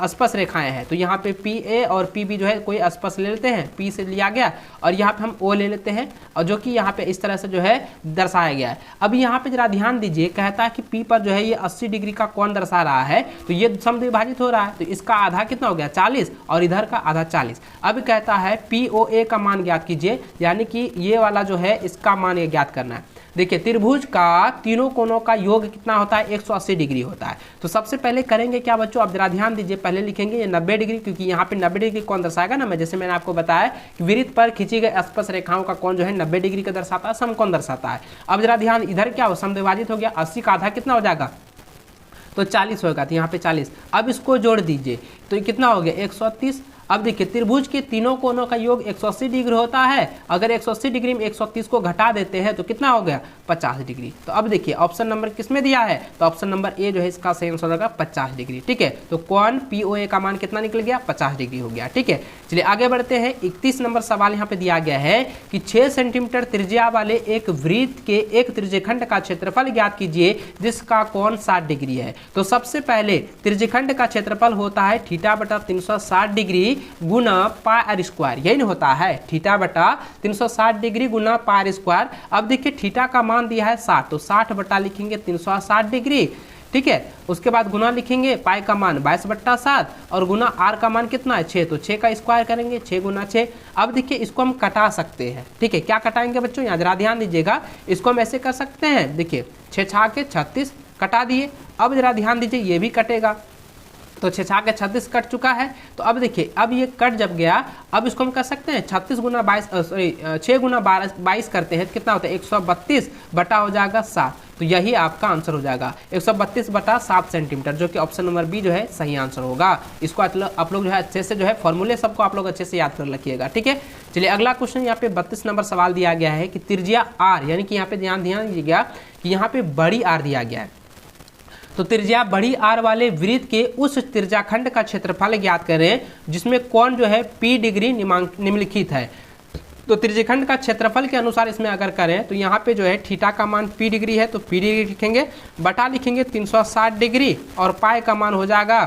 स्पर्श रेखाएं हैं। तो यहाँ पे PA और PB जो है कोई स्पर्श ले लेते हैं, P से लिया गया, और यहाँ पे हम O ले लेते हैं, और जो कि यहाँ पे इस तरह से जो है दर्शाया गया है। अब यहाँ पे जरा ध्यान दीजिए, कहता है कि P पर जो है ये 80 डिग्री का कोण दर्शा रहा है, तो ये समद्विभाजित हो रहा है, तो इसका आधा कितना हो गया 40, और इधर का आधा 40। अब कहता है POA का मान ज्ञात कीजिए, यानी कि ये वाला जो है इसका मान ये ज्ञात करना है। देखिए त्रिभुज का तीनों कोणों का योग कितना होता है 180 डिग्री होता है। तो सबसे पहले करेंगे क्या बच्चों, अब जरा ध्यान दीजिए, पहले लिखेंगे ये 90 डिग्री, क्योंकि यहाँ पे 90 डिग्री कोण दर्शाएगा ना, मैं जैसे मैंने आपको बताया कि वृत्त पर खींची गई स्पर्श रेखाओं का कोण जो है 90 डिग्री का दर्शाता है, समकोण दर्शाता है। अब जरा ध्यान, इधर क्या हो समद्विभाजित हो गया, 80 का आधा कितना हो जाएगा तो 40 होगा, तो यहाँ पे 40। अब इसको जोड़ दीजिए तो ये कितना हो गया 130। अब देखिए त्रिभुज के तीनों कोणों का योग 180 डिग्री होता है, अगर 180 डिग्री में 130 को घटा देते हैं तो कितना हो गया 50 डिग्री। तो अब देखिए ऑप्शन नंबर किस में दिया है, तो ऑप्शन नंबर ए जो है इसका सही आंसर होगा 50 डिग्री, ठीक है। तो कोण POA का मान कितना निकल गया 50 डिग्री हो गया, ठीक है। चलिए आगे बढ़ते हैं। 31 नंबर सवाल यहाँ पे दिया गया है कि 6 सेंटीमीटर त्रिज्या वाले एक वृत्त के एक त्रिज्यखंड का क्षेत्रफल ज्ञात कीजिए जिसका कोण 60 डिग्री है। तो सबसे पहले त्रिज्यखंड का क्षेत्रफल होता है थीटा बटा 360 डिग्री गुना पाई आर स्क्वायर, यही नहीं होता है थीटा बटा 360 डिग्री गुना पाई आर स्क्वायर। अब देखिए थीटा का मान दिया है 60, तो 60 बटा लिखेंगे 360 डिग्री, ठीक है। उसके बाद गुना लिखेंगे पाई का मान 22/7 और गुना आर का मान कितना है 6, तो 6 का स्क्वायर करेंगे 6 गुना 6। अब देखिए इसको हम कटा सकते हैं, ठीक है। क्या कटाएंगे बच्चों, यहाँ जरा ध्यान दीजिएगा, इसको हम ऐसे कर सकते हैं, देखिए 6 छा के 36 कटा दिए। अब जरा ध्यान दीजिए ये भी कटेगा, तो 6 छा के 36 कट चुका है। तो अब देखिए अब ये कट जब गया, अब इसको हम कर सकते हैं 36 गुना 22 6 गुना 22 करते हैं, कितना होता है 132 बटा हो जाएगा 7। तो यही आपका आंसर हो जाएगा 132 बटा 7 सेंटीमीटर, जो कि ऑप्शन नंबर बी जो है सही आंसर होगा। इसको आप लोग जो है अच्छे से जो है फॉर्मूले सबको आप लोग अच्छे से याद कर रखिएगा, ठीक है। चलिए अगला क्वेश्चन यहाँ पे 32 नंबर सवाल दिया गया है कि त्रिज्या R, यानी कि यहाँ पे ध्यान दीजिएगा कि यहाँ पे बड़ी R दिया गया है। तो त्रिज्या बड़ी आर वाले वृत्त के उस त्रिज्याखंड का क्षेत्रफल ज्ञात करें जिसमें कोण जो है P डिग्री निम्नलिखित है। तो त्रिज्यखंड का क्षेत्रफल के अनुसार इसमें अगर करें तो यहाँ पे जो है थीटा का मान P डिग्री है, तो P डिग्री लिखेंगे, बटा लिखेंगे 360 डिग्री, और पाई का मान हो जाएगा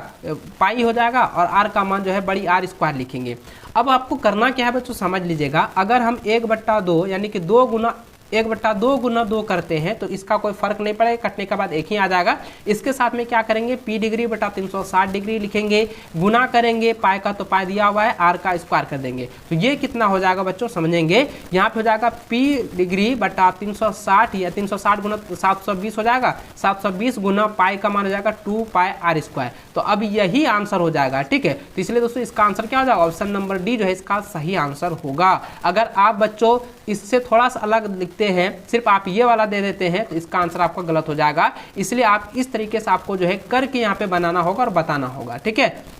पाई हो जाएगा, और आर का मान जो है बड़ी आर स्क्वायर लिखेंगे। अब आपको करना क्या है बच्चों समझ लीजिएगा, अगर हम 1/2 यानी कि 2 गुना 1/2 गुना 2 करते हैं तो इसका कोई फर्क नहीं पड़ेगा, कटने के बाद एक ही आ जाएगा। इसके साथ में क्या करेंगे, पी डिग्री बटा 360 डिग्री लिखेंगे, गुना करेंगे पाई का तो पाई दिया हुआ है, आर का स्क्वायर कर देंगे। तो ये कितना हो जाएगा बच्चों समझेंगे, यहाँ पे हो जाएगा पी डिग्री बटा 360 या 360 गुना 720 हो जाएगा, 720 गुना पाई का मान हो जाएगा 2 पाई आर स्क्वायर। तो अब यही आंसर हो जाएगा, ठीक है। तो इसलिए दोस्तों इसका आंसर क्या हो जाएगा, ऑप्शन नंबर डी जो है इसका सही आंसर होगा। अगर आप बच्चों इससे थोड़ा सा अलग लिखते हैं, सिर्फ आप ये वाला दे देते हैं, तो इसका आंसर आपका गलत हो जाएगा। इसलिए आप इस तरीके से आपको जो है करके यहाँ पे बनाना होगा और बताना होगा, ठीक है।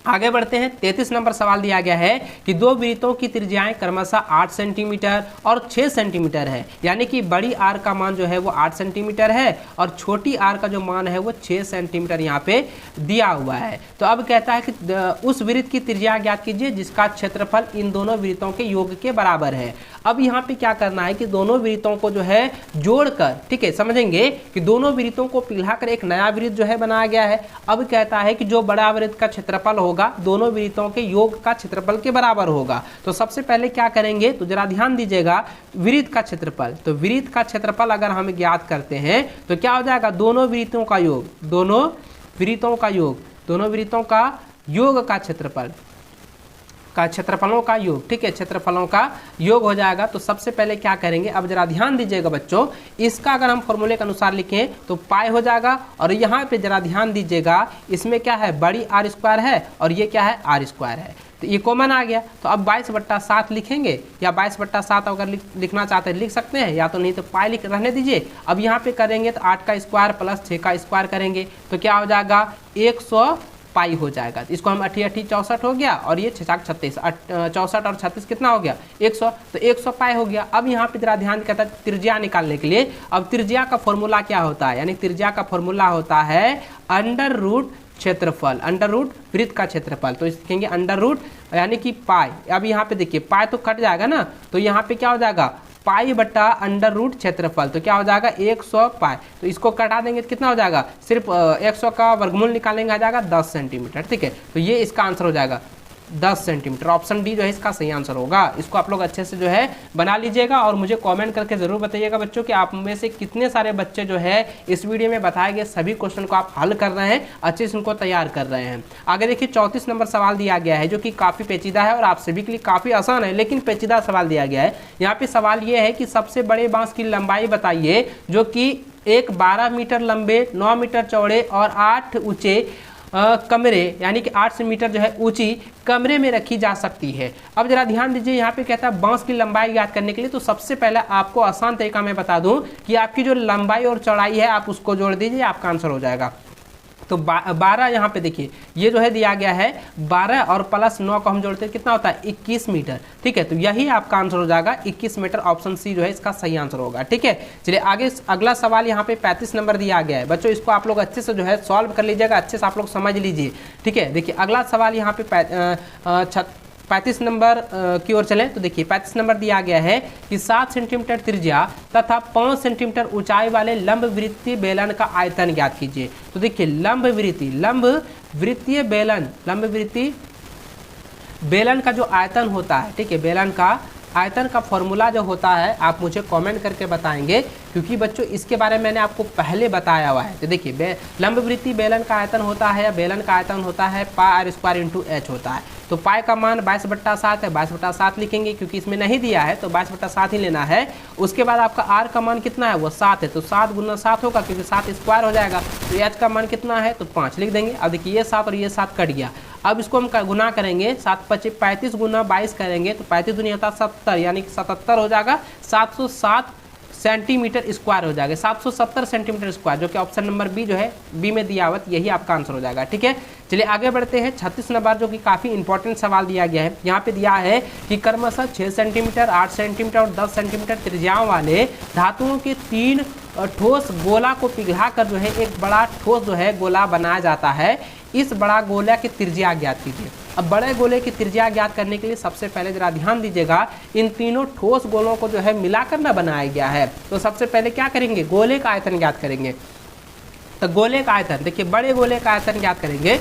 आगे बढ़ते हैं। 33 नंबर सवाल दिया गया है कि दो वृत्तों की त्रिज्याएं क्रमशः 8 सेंटीमीटर और 6 सेंटीमीटर है, यानी कि बड़ी आर का मान जो है वो 8 सेंटीमीटर है और छोटी आर का जो मान है वो 6 सेंटीमीटर यहाँ पे दिया हुआ है। तो अब कहता है कि उस वृत्त की त्रिज्या ज्ञात कीजिए जिसका क्षेत्रफल इन दोनों वृत्तों के योग के बराबर है। अब यहाँ पे क्या करना है कि दोनों वृत्तों को जो है जोड़कर, ठीक है, समझेंगे कि दोनों वृत्तों को पिघलाकर एक नया वृत्त जो है बनाया गया है। अब कहता है कि जो बड़ा वृत्त का क्षेत्रफल होगा दोनों वृत्तों के योग का क्षेत्रफल के बराबर होगा। तो सबसे पहले क्या करेंगे, तो जरा ध्यान दीजिएगा, वृत्त का क्षेत्रफल, तो वृत्त का क्षेत्रफल अगर हम ज्ञात करते हैं तो क्या हो जाएगा, दोनों वृत्तों का योग, दोनों वृत्तों का योग, दोनों वृत्तों का योग का क्षेत्रफल का क्षेत्रफलों का योग, ठीक है, क्षेत्रफलों का योग हो जाएगा। तो सबसे पहले क्या करेंगे, अब जरा ध्यान दीजिएगा बच्चों, इसका अगर हम फॉर्मूले के अनुसार लिखें तो पाई हो जाएगा, और यहाँ पे जरा ध्यान दीजिएगा इसमें क्या है, बड़ी आर स्क्वायर है और ये क्या है, आर स्क्वायर है, तो ये कॉमन आ गया। तो अब 22/7 लिखेंगे, या 22/7 अगर लिखना चाहते हैं लिख सकते हैं, या तो नहीं तो पाई लिख रहने दीजिए। अब यहाँ पे करेंगे तो 8 का स्क्वायर प्लस 6 का स्क्वायर करेंगे तो क्या हो जाएगा, 100 पाई हो जाएगा। तो इसको हम 8 8 64 हो गया, और ये 6 36, 64 और 36 कितना हो गया, 100, तो 100 पाई हो गया। अब यहाँ पे जरा ध्यान कहता है त्रिज्या निकालने के लिए, अब त्रिज्या का फॉर्मूला क्या होता है, यानी त्रिज्या का फॉर्मूला होता है अंडर रूट क्षेत्रफल, अंडर रूट वृत्त का क्षेत्रफल, तो लिखेंगे अंडर रूट यानी कि पाई। अब यहाँ पे देखिए पाई तो कट जाएगा ना, तो यहाँ पे क्या हो जाएगा, पाई बटा अंडर रूट क्षेत्रफल, तो क्या हो जाएगा 100 पाई। तो इसको कटा देंगे तो कितना हो जाएगा, सिर्फ 100 का वर्गमूल निकालेंगे आ जाएगा 10 सेंटीमीटर, ठीक है। तो ये इसका आंसर हो जाएगा 10 सेंटीमीटर, ऑप्शन डी जो है इसका सही आंसर होगा। इसको आप लोग अच्छे से जो है बना लीजिएगा और मुझे कमेंट करके जरूर बताइएगा बच्चों कि आप में से कितने सारे बच्चे जो है इस वीडियो में बताए गए सभी क्वेश्चन को आप हल कर रहे हैं, अच्छे से उनको तैयार कर रहे हैं। आगे देखिए 34 नंबर सवाल दिया गया है जो कि काफ़ी पेचीदा है और आप सभी के लिए काफ़ी आसान है, लेकिन पेचीदा सवाल दिया गया है। यहाँ पे सवाल ये है कि सबसे बड़े बांस की लंबाई बताइए जो कि एक 12 मीटर लंबे, 9 मीटर चौड़े और 8 ऊंचे कमरे यानी कि 8 मीटर जो है ऊंची कमरे में रखी जा सकती है। अब जरा ध्यान दीजिए, यहाँ पे कहता है बांस की लंबाई ज्ञात करने के लिए, तो सबसे पहले आपको आसान तरीका मैं बता दूं कि आपकी जो लंबाई और चौड़ाई है आप उसको जोड़ दीजिए, आपका आंसर हो जाएगा। तो 12 यहाँ पे देखिए ये जो है दिया गया है 12 और प्लस 9 को हम जोड़ते हैं कितना होता है 21 मीटर, ठीक है। तो यही आपका आंसर हो जाएगा 21 मीटर, ऑप्शन सी जो है इसका सही आंसर होगा, ठीक है। चलिए आगे अगला सवाल यहाँ पे 35 नंबर दिया गया है बच्चों, इसको आप लोग अच्छे से जो है सॉल्व कर लीजिएगा, अच्छे से आप लोग समझ लीजिए, ठीक है। देखिए अगला सवाल यहाँ पे 35 नंबर की ओर चलें तो देखिए 35 नंबर दिया गया है कि 7 सेंटीमीटर त्रिज्या तथा 5 सेंटीमीटर ऊंचाई वाले लंब वृत्तीय बेलन का आयतन ज्ञात कीजिए। तो देखिए लंब वृत्तीय बेलन का जो आयतन होता है, ठीक है, बेलन का आयतन का फॉर्मूला जो होता है आप मुझे कमेंट करके बताएंगे, क्योंकि बच्चों इसके बारे में मैंने आपको पहले बताया हुआ है। तो देखिए लंबवृत्तीय बेलन का आयतन होता है या बेलन का आयतन होता है पाई आर स्क्वायर इंटू एच होता है। तो पाई का मान 22/7 है, 22/7 लिखेंगे क्योंकि इसमें नहीं दिया है तो 22/7 ही लेना है। उसके बाद आपका आर का मान कितना है, वो 7 है, तो 7 गुना 7 होगा क्योंकि 7 स्क्वायर हो जाएगा। तो एच का मान कितना है, तो 5 लिख देंगे। अब देखिए ये 7 और ये 7 कट गया, अब इसको हम गुना करेंगे, 7 × 35 गुना 22 करेंगे तो 35 दूनी होता 70, यानी कि 77 हो जाएगा, 707 सेंटीमीटर स्क्वायर हो जाएगा, 770 सेंटीमीटर स्क्वायर, जो कि ऑप्शन नंबर बी जो है बी में दिया हुआ, यही आपका आंसर हो जाएगा, ठीक है। चलिए आगे बढ़ते हैं 36 नंबर जो कि काफ़ी इंपॉर्टेंट सवाल दिया गया है। यहाँ पे दिया है कि क्रमशः 6 सेंटीमीटर, 8 सेंटीमीटर और 10 सेंटीमीटर त्रिज्याओं वाले धातुओं के 3 ठोस गोला को पिघलाकर जो है एक बड़ा ठोस जो है गोला बनाया जाता है। इस बड़ा गोला की त्रिज्या ज्ञात कीजिए। अब बड़े गोले की त्रिज्या ज्ञात करने के लिए सबसे पहले जरा ध्यान दीजिएगा, इन तीनों ठोस गोलों को जो है मिलाकर ना बनाया गया है। तो सबसे पहले क्या करेंगे, गोले का आयतन ज्ञात करेंगे। तो गोले का आयतन देखिए, बड़े गोले का आयतन ज्ञात करेंगे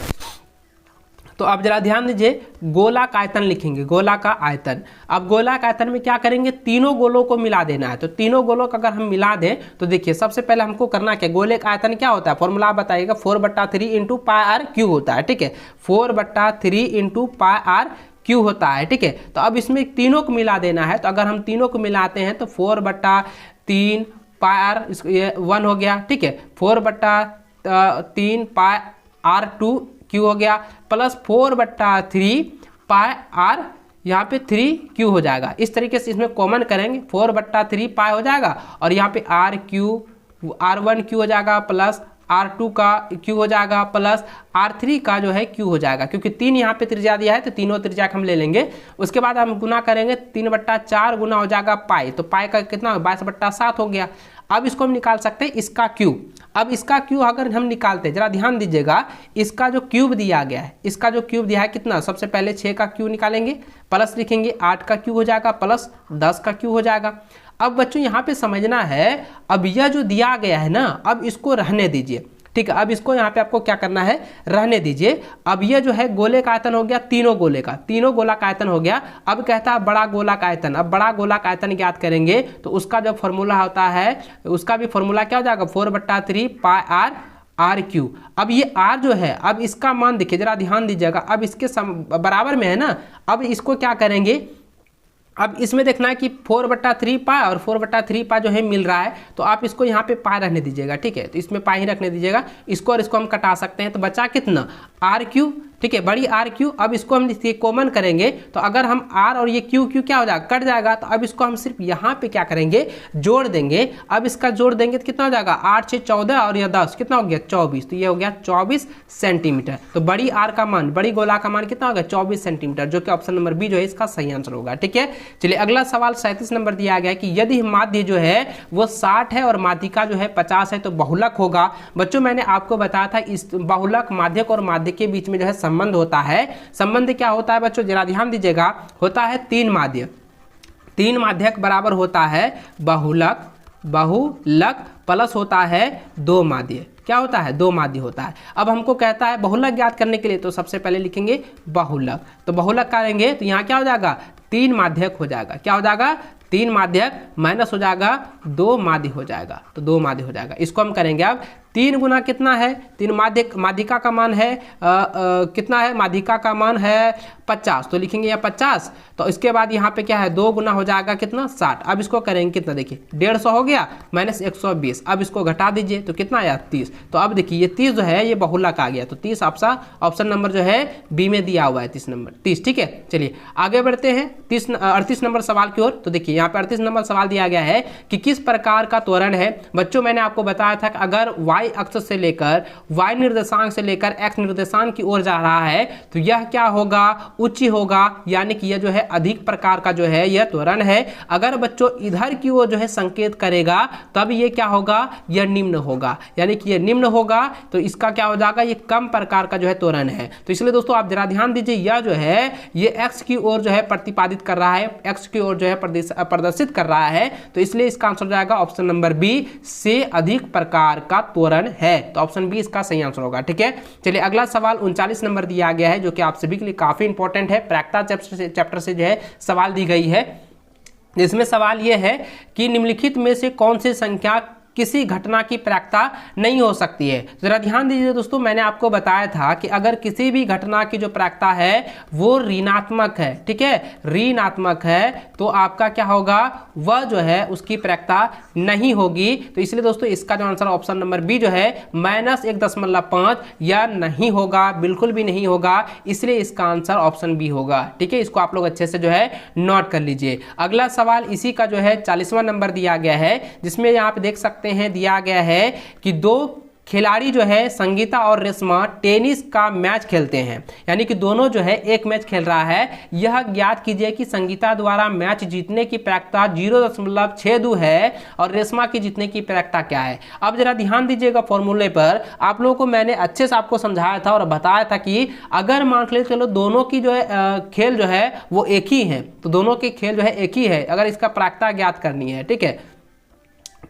तो अब जरा ध्यान दीजिए, गोला का आयतन लिखेंगे, गोला का आयतन। अब गोला का आयतन में क्या करेंगे, तीनों गोलों को मिला देना है। तो तीनों गोलों को अगर हम मिला दें तो देखिए सबसे पहले हमको करना क्या, गोले का आयतन क्या होता है, फॉर्मूला आप बताइएगा, 4/3 इंटू पाई आर क्यू होता है, ठीक है, 4/3 इंटू पाई आर क्यू होता है, ठीक है। तो अब इसमें तीनों को मिला देना है, तो अगर हम तीनों को मिलाते हैं तो 4/3 पाई आर, ये 1 हो गया, ठीक है, 4/3 पाई आर 2 क्यू हो गया, प्लस 4/3 पाई आर यहाँ पे 3 क्यू हो जाएगा। इस तरीके से इसमें कॉमन करेंगे, 4/3 पाई हो जाएगा और यहाँ पे आर क्यू, R1 क्यू हो जाएगा, प्लस R2 का क्यू हो जाएगा, प्लस R3 का जो है क्यू हो जाएगा, क्योंकि 3 यहाँ पे त्रिज्या दिया है तो तीनों त्रिज्या हम ले लेंगे। उसके बाद हम गुना करेंगे, 3/4 गुना हो जाएगा पाई, तो पाई का कितना 22/7 हो गया। अब इसको हम निकाल सकते हैं इसका क्यूब। अब इसका क्यूब अगर हम निकालते हैं, जरा ध्यान दीजिएगा, इसका जो क्यूब दिया गया है, इसका जो क्यूब दिया है कितना, सबसे पहले 6 का क्यूब निकालेंगे, प्लस लिखेंगे 8 का क्यूब हो जाएगा, प्लस 10 का क्यूब हो जाएगा। अब बच्चों यहाँ पे समझना है, अब यह जो दिया गया है ना, अब इसको रहने दीजिए, ठीक है। अब इसको यहाँ पे आपको क्या करना है, रहने दीजिए। अब ये जो है गोले का आयतन हो गया, तीनों गोले का, तीनों गोला का आयतन हो गया। अब कहता है बड़ा गोला का आयतन। अब बड़ा गोला का आयतन ज्ञात करेंगे तो उसका जो फॉर्मूला होता है, उसका भी फॉर्मूला क्या हो जाएगा, 4/3 पाई आर आर क्यू। अब ये आर जो है, अब इसका मान देखिए, जरा ध्यान दीजिएगा, अब इसके बराबर में है ना। अब इसको क्या करेंगे, अब इसमें देखना है कि 4/3 पाई और 4/3 पाई जो है मिल रहा है, तो आप इसको यहाँ पे पाई रहने दीजिएगा, ठीक है। तो इसमें पाई ही रखने दीजिएगा, इसको और इसको हम कटा सकते हैं, तो बचा कितना, आर क्यू, ठीक है, बड़ी आर क्यू। अब इसको हम कॉमन करेंगे तो अगर हम आर और ये क्यू क्यू क्या हो जाएगा, कट जाएगा। तो अब इसको हम सिर्फ यहाँ पे क्या करेंगे, जोड़ देंगे। अब इसका जोड़ देंगे तो कितना हो जाएगा, 8 6 14 और यह 10 कितना हो गया, 24। तो ये हो गया 24 सेंटीमीटर। तो बड़ी आर का मान, बड़ी गोला का मान कितना हो गया, 24 सेंटीमीटर, जो कि ऑप्शन नंबर बी जो है इसका सही आंसर होगा, ठीक है। चलिए अगला सवाल 37 नंबर दिया गया कि यदि माध्य जो है वो 60 है और माध्यिका जो है 50 है तो बहुलक होगा। बच्चों मैंने आपको बताया था इस बहुलक, माध्यक और माध्यक के बीच में जो है संबंध होता है। संबंध क्या होता है बच्चों, जरा ध्यान दीजिएगा, होता है 3 माध्य, 3 माध्यक बराबर होता है बहुलक, बहुलक प्लस होता है 2 माध्य। क्या होता है, 2 माध्य होता है। अब हमको कहता है बहुलक ज्ञात करने के लिए, तो सबसे पहले लिखेंगे बहुलक। तो बहुलक करेंगे तो यहाँ क्या हो जाएगा, 3 माध्यक हो जाएगा। क्या हो जाएगा, 3 माध्यक माइनस हो जाएगा 2 माध्य हो जाएगा, तो 2 माध्य हो जाएगा। इसको हम करेंगे अब 3 गुना कितना है, 3 माध्यक, माध्यिका का मान है कितना है, माध्यिका का मान है 50, तो लिखेंगे यहाँ 50। तो इसके बाद यहाँ पे क्या है, 2 गुना हो जाएगा कितना, 60। अब इसको करेंगे कितना, देखिए 150 हो गया माइनस 120। अब इसको घटा दीजिए तो कितना आया, 30। तो अब देखिए ये 30 जो है ये बहुलक आ गया, तो 30 ऑप्शन नंबर जो है बी में दिया हुआ है, 30 नंबर, 30, ठीक है। चलिए आगे बढ़ते हैं 38 नंबर सवाल की ओर। तो देखिए यहाँ पे 38 नंबर सवाल दिया गया है कि किस प्रकार का त्वरण है। बच्चों मैंने आपको बताया था कि अगर y अक्ष से लेकर, y निर्देशांक से लेकर x निर्देशांक की ओर जा रहा है तो यह क्या होगा, उच्च होगा, यानी कि यह जो है अधिक प्रकार का जो है यह त्वरण है। अगर बच्चों इधर की ओर जो है संकेत करेगा तब ये क्या होगा, यह निम्न होगा, यानी कि यह निम्न होगा, तो इसका क्या हो जाएगा, ये कम प्रकार का जो है त्वरण है। तो इसलिए दोस्तों आप जरा ध्यान दीजिए, यह जो है ये x की ओर जो है प्रतिपादित कर रहा है, x की ओर जो है प्रदर्शित कर रहा है, तो इसलिए इसका आंसर हो जाएगा ऑप्शन नंबर बी, से अधिक प्रकार का त्वरण है। तो ऑप्शन बी इसका सही आंसर होगा, ठीक है। चलिए अगला सवाल 39 नंबर दिया गया है, जो कि आप सभी के लिए काफी इंपॉर्टेंट है, प्रायिकता चैप्टर से जो है सवाल दी गई है। इसमें सवाल यह है कि निम्नलिखित में से कौन सी संख्या किसी घटना की प्रायिकता नहीं हो सकती है। जरा ध्यान दीजिए दोस्तों, मैंने आपको बताया था कि अगर किसी भी घटना की जो प्रायिकता है वो ऋणात्मक है, ठीक है, ऋणात्मक है, तो आपका क्या होगा, वह जो है उसकी प्रायिकता नहीं होगी। तो इसलिए दोस्तों इसका जो आंसर ऑप्शन नंबर बी जो है -1.5 या नहीं होगा, बिल्कुल भी नहीं होगा, इसलिए इसका आंसर ऑप्शन बी होगा, ठीक है। इसको आप लोग अच्छे से जो है नोट कर लीजिए। अगला सवाल इसी का जो है 40वां नंबर दिया गया है, जिसमें यहाँ पे देख सकते हैं दिया गया है कि 2 खिलाड़ी जो है संगीता और रेशमा टेनिस का मैच खेलते हैं, यानी कि दोनों जो है एक मैच खेल रहा है। यह ज्ञात कीजिए कि संगीता द्वारा मैच जीतने की प्रायिकता 0.62 है और रेशमा की जीतने की प्रायिकता क्या है। अब जरा ध्यान दीजिएगा फॉर्मूले पर, आप लोगों को मैंने अच्छे से आपको समझाया था और बताया था कि अगर मान के चलो दोनों की जो है खेल जो है वो एक ही है, तो दोनों के खेल जो है एक ही है, अगर इसका प्रायिकता ज्ञात करनी है, ठीक है,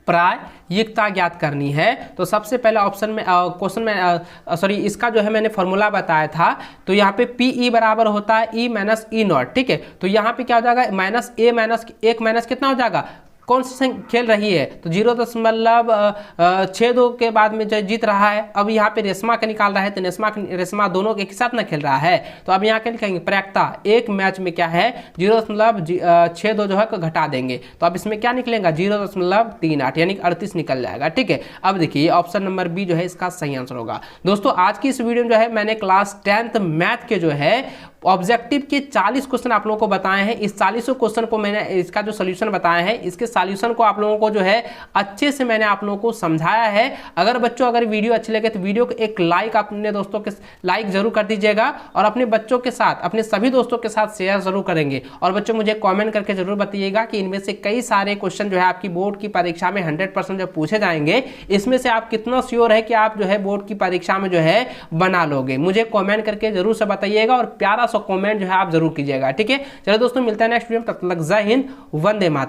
प्रायिकता ज्ञात करनी है। तो सबसे पहले ऑप्शन में क्वेश्चन में सॉरी इसका जो है मैंने फॉर्मूला बताया था। तो यहाँ पे PE बराबर होता है E माइनस E नॉट, ठीक है। तो यहाँ पे क्या हो जाएगा, माइनस A माइनस 1 माइनस कितना हो जाएगा, कौन सी संख्या खेल रही है, तो 0.62 के बाद में जो जीत रहा है। अब यहाँ पे रेशमा का निकाल रहा है, तो रेशमा दोनों एक साथ ना खेल रहा है। तो अब यहाँ क्या लिखेंगे, प्रायिकता एक मैच में क्या है 0.62 जो है को घटा देंगे, तो अब इसमें क्या निकलेगा 0.38 यानी 38 निकल जाएगा, ठीक है। अब देखिए ऑप्शन नंबर बी जो है इसका सही आंसर होगा। दोस्तों आज की इस वीडियो में जो है मैंने क्लास 10th मैथ के जो है ऑब्जेक्टिव के 40 क्वेश्चन आप लोगों को बताए हैं। इस 40 क्वेश्चन को मैंने इसका जो सोल्यूशन बताया है, इसके सॉल्यूशन को आप लोगों को जो है अच्छे से मैंने आप लोगों को समझाया है। अगर बच्चों अगर वीडियो अच्छी लगे तो वीडियो को एक लाइक अपने दोस्तों के लाइक जरूर कर दीजिएगा और अपने बच्चों के साथ अपने सभी दोस्तों के साथ शेयर जरूर करेंगे। और बच्चों मुझे कॉमेंट करके जरूर बताइएगा कि इनमें से कई सारे क्वेश्चन जो है आपकी बोर्ड की परीक्षा में 100% जो पूछे जाएंगे, इसमें से आप कितना श्योर है कि आप जो है बोर्ड की परीक्षा में जो है बना लोगे। मुझे कॉमेंट करके जरूर से बताइएगा और प्यारा सा कॉमेंट जो है आप जरूर कीजिएगा, ठीक है। चलो दोस्तों मिलते हैं नेक्स्ट वीडियो में, तब तक जय हिंद, वंदे मातरम।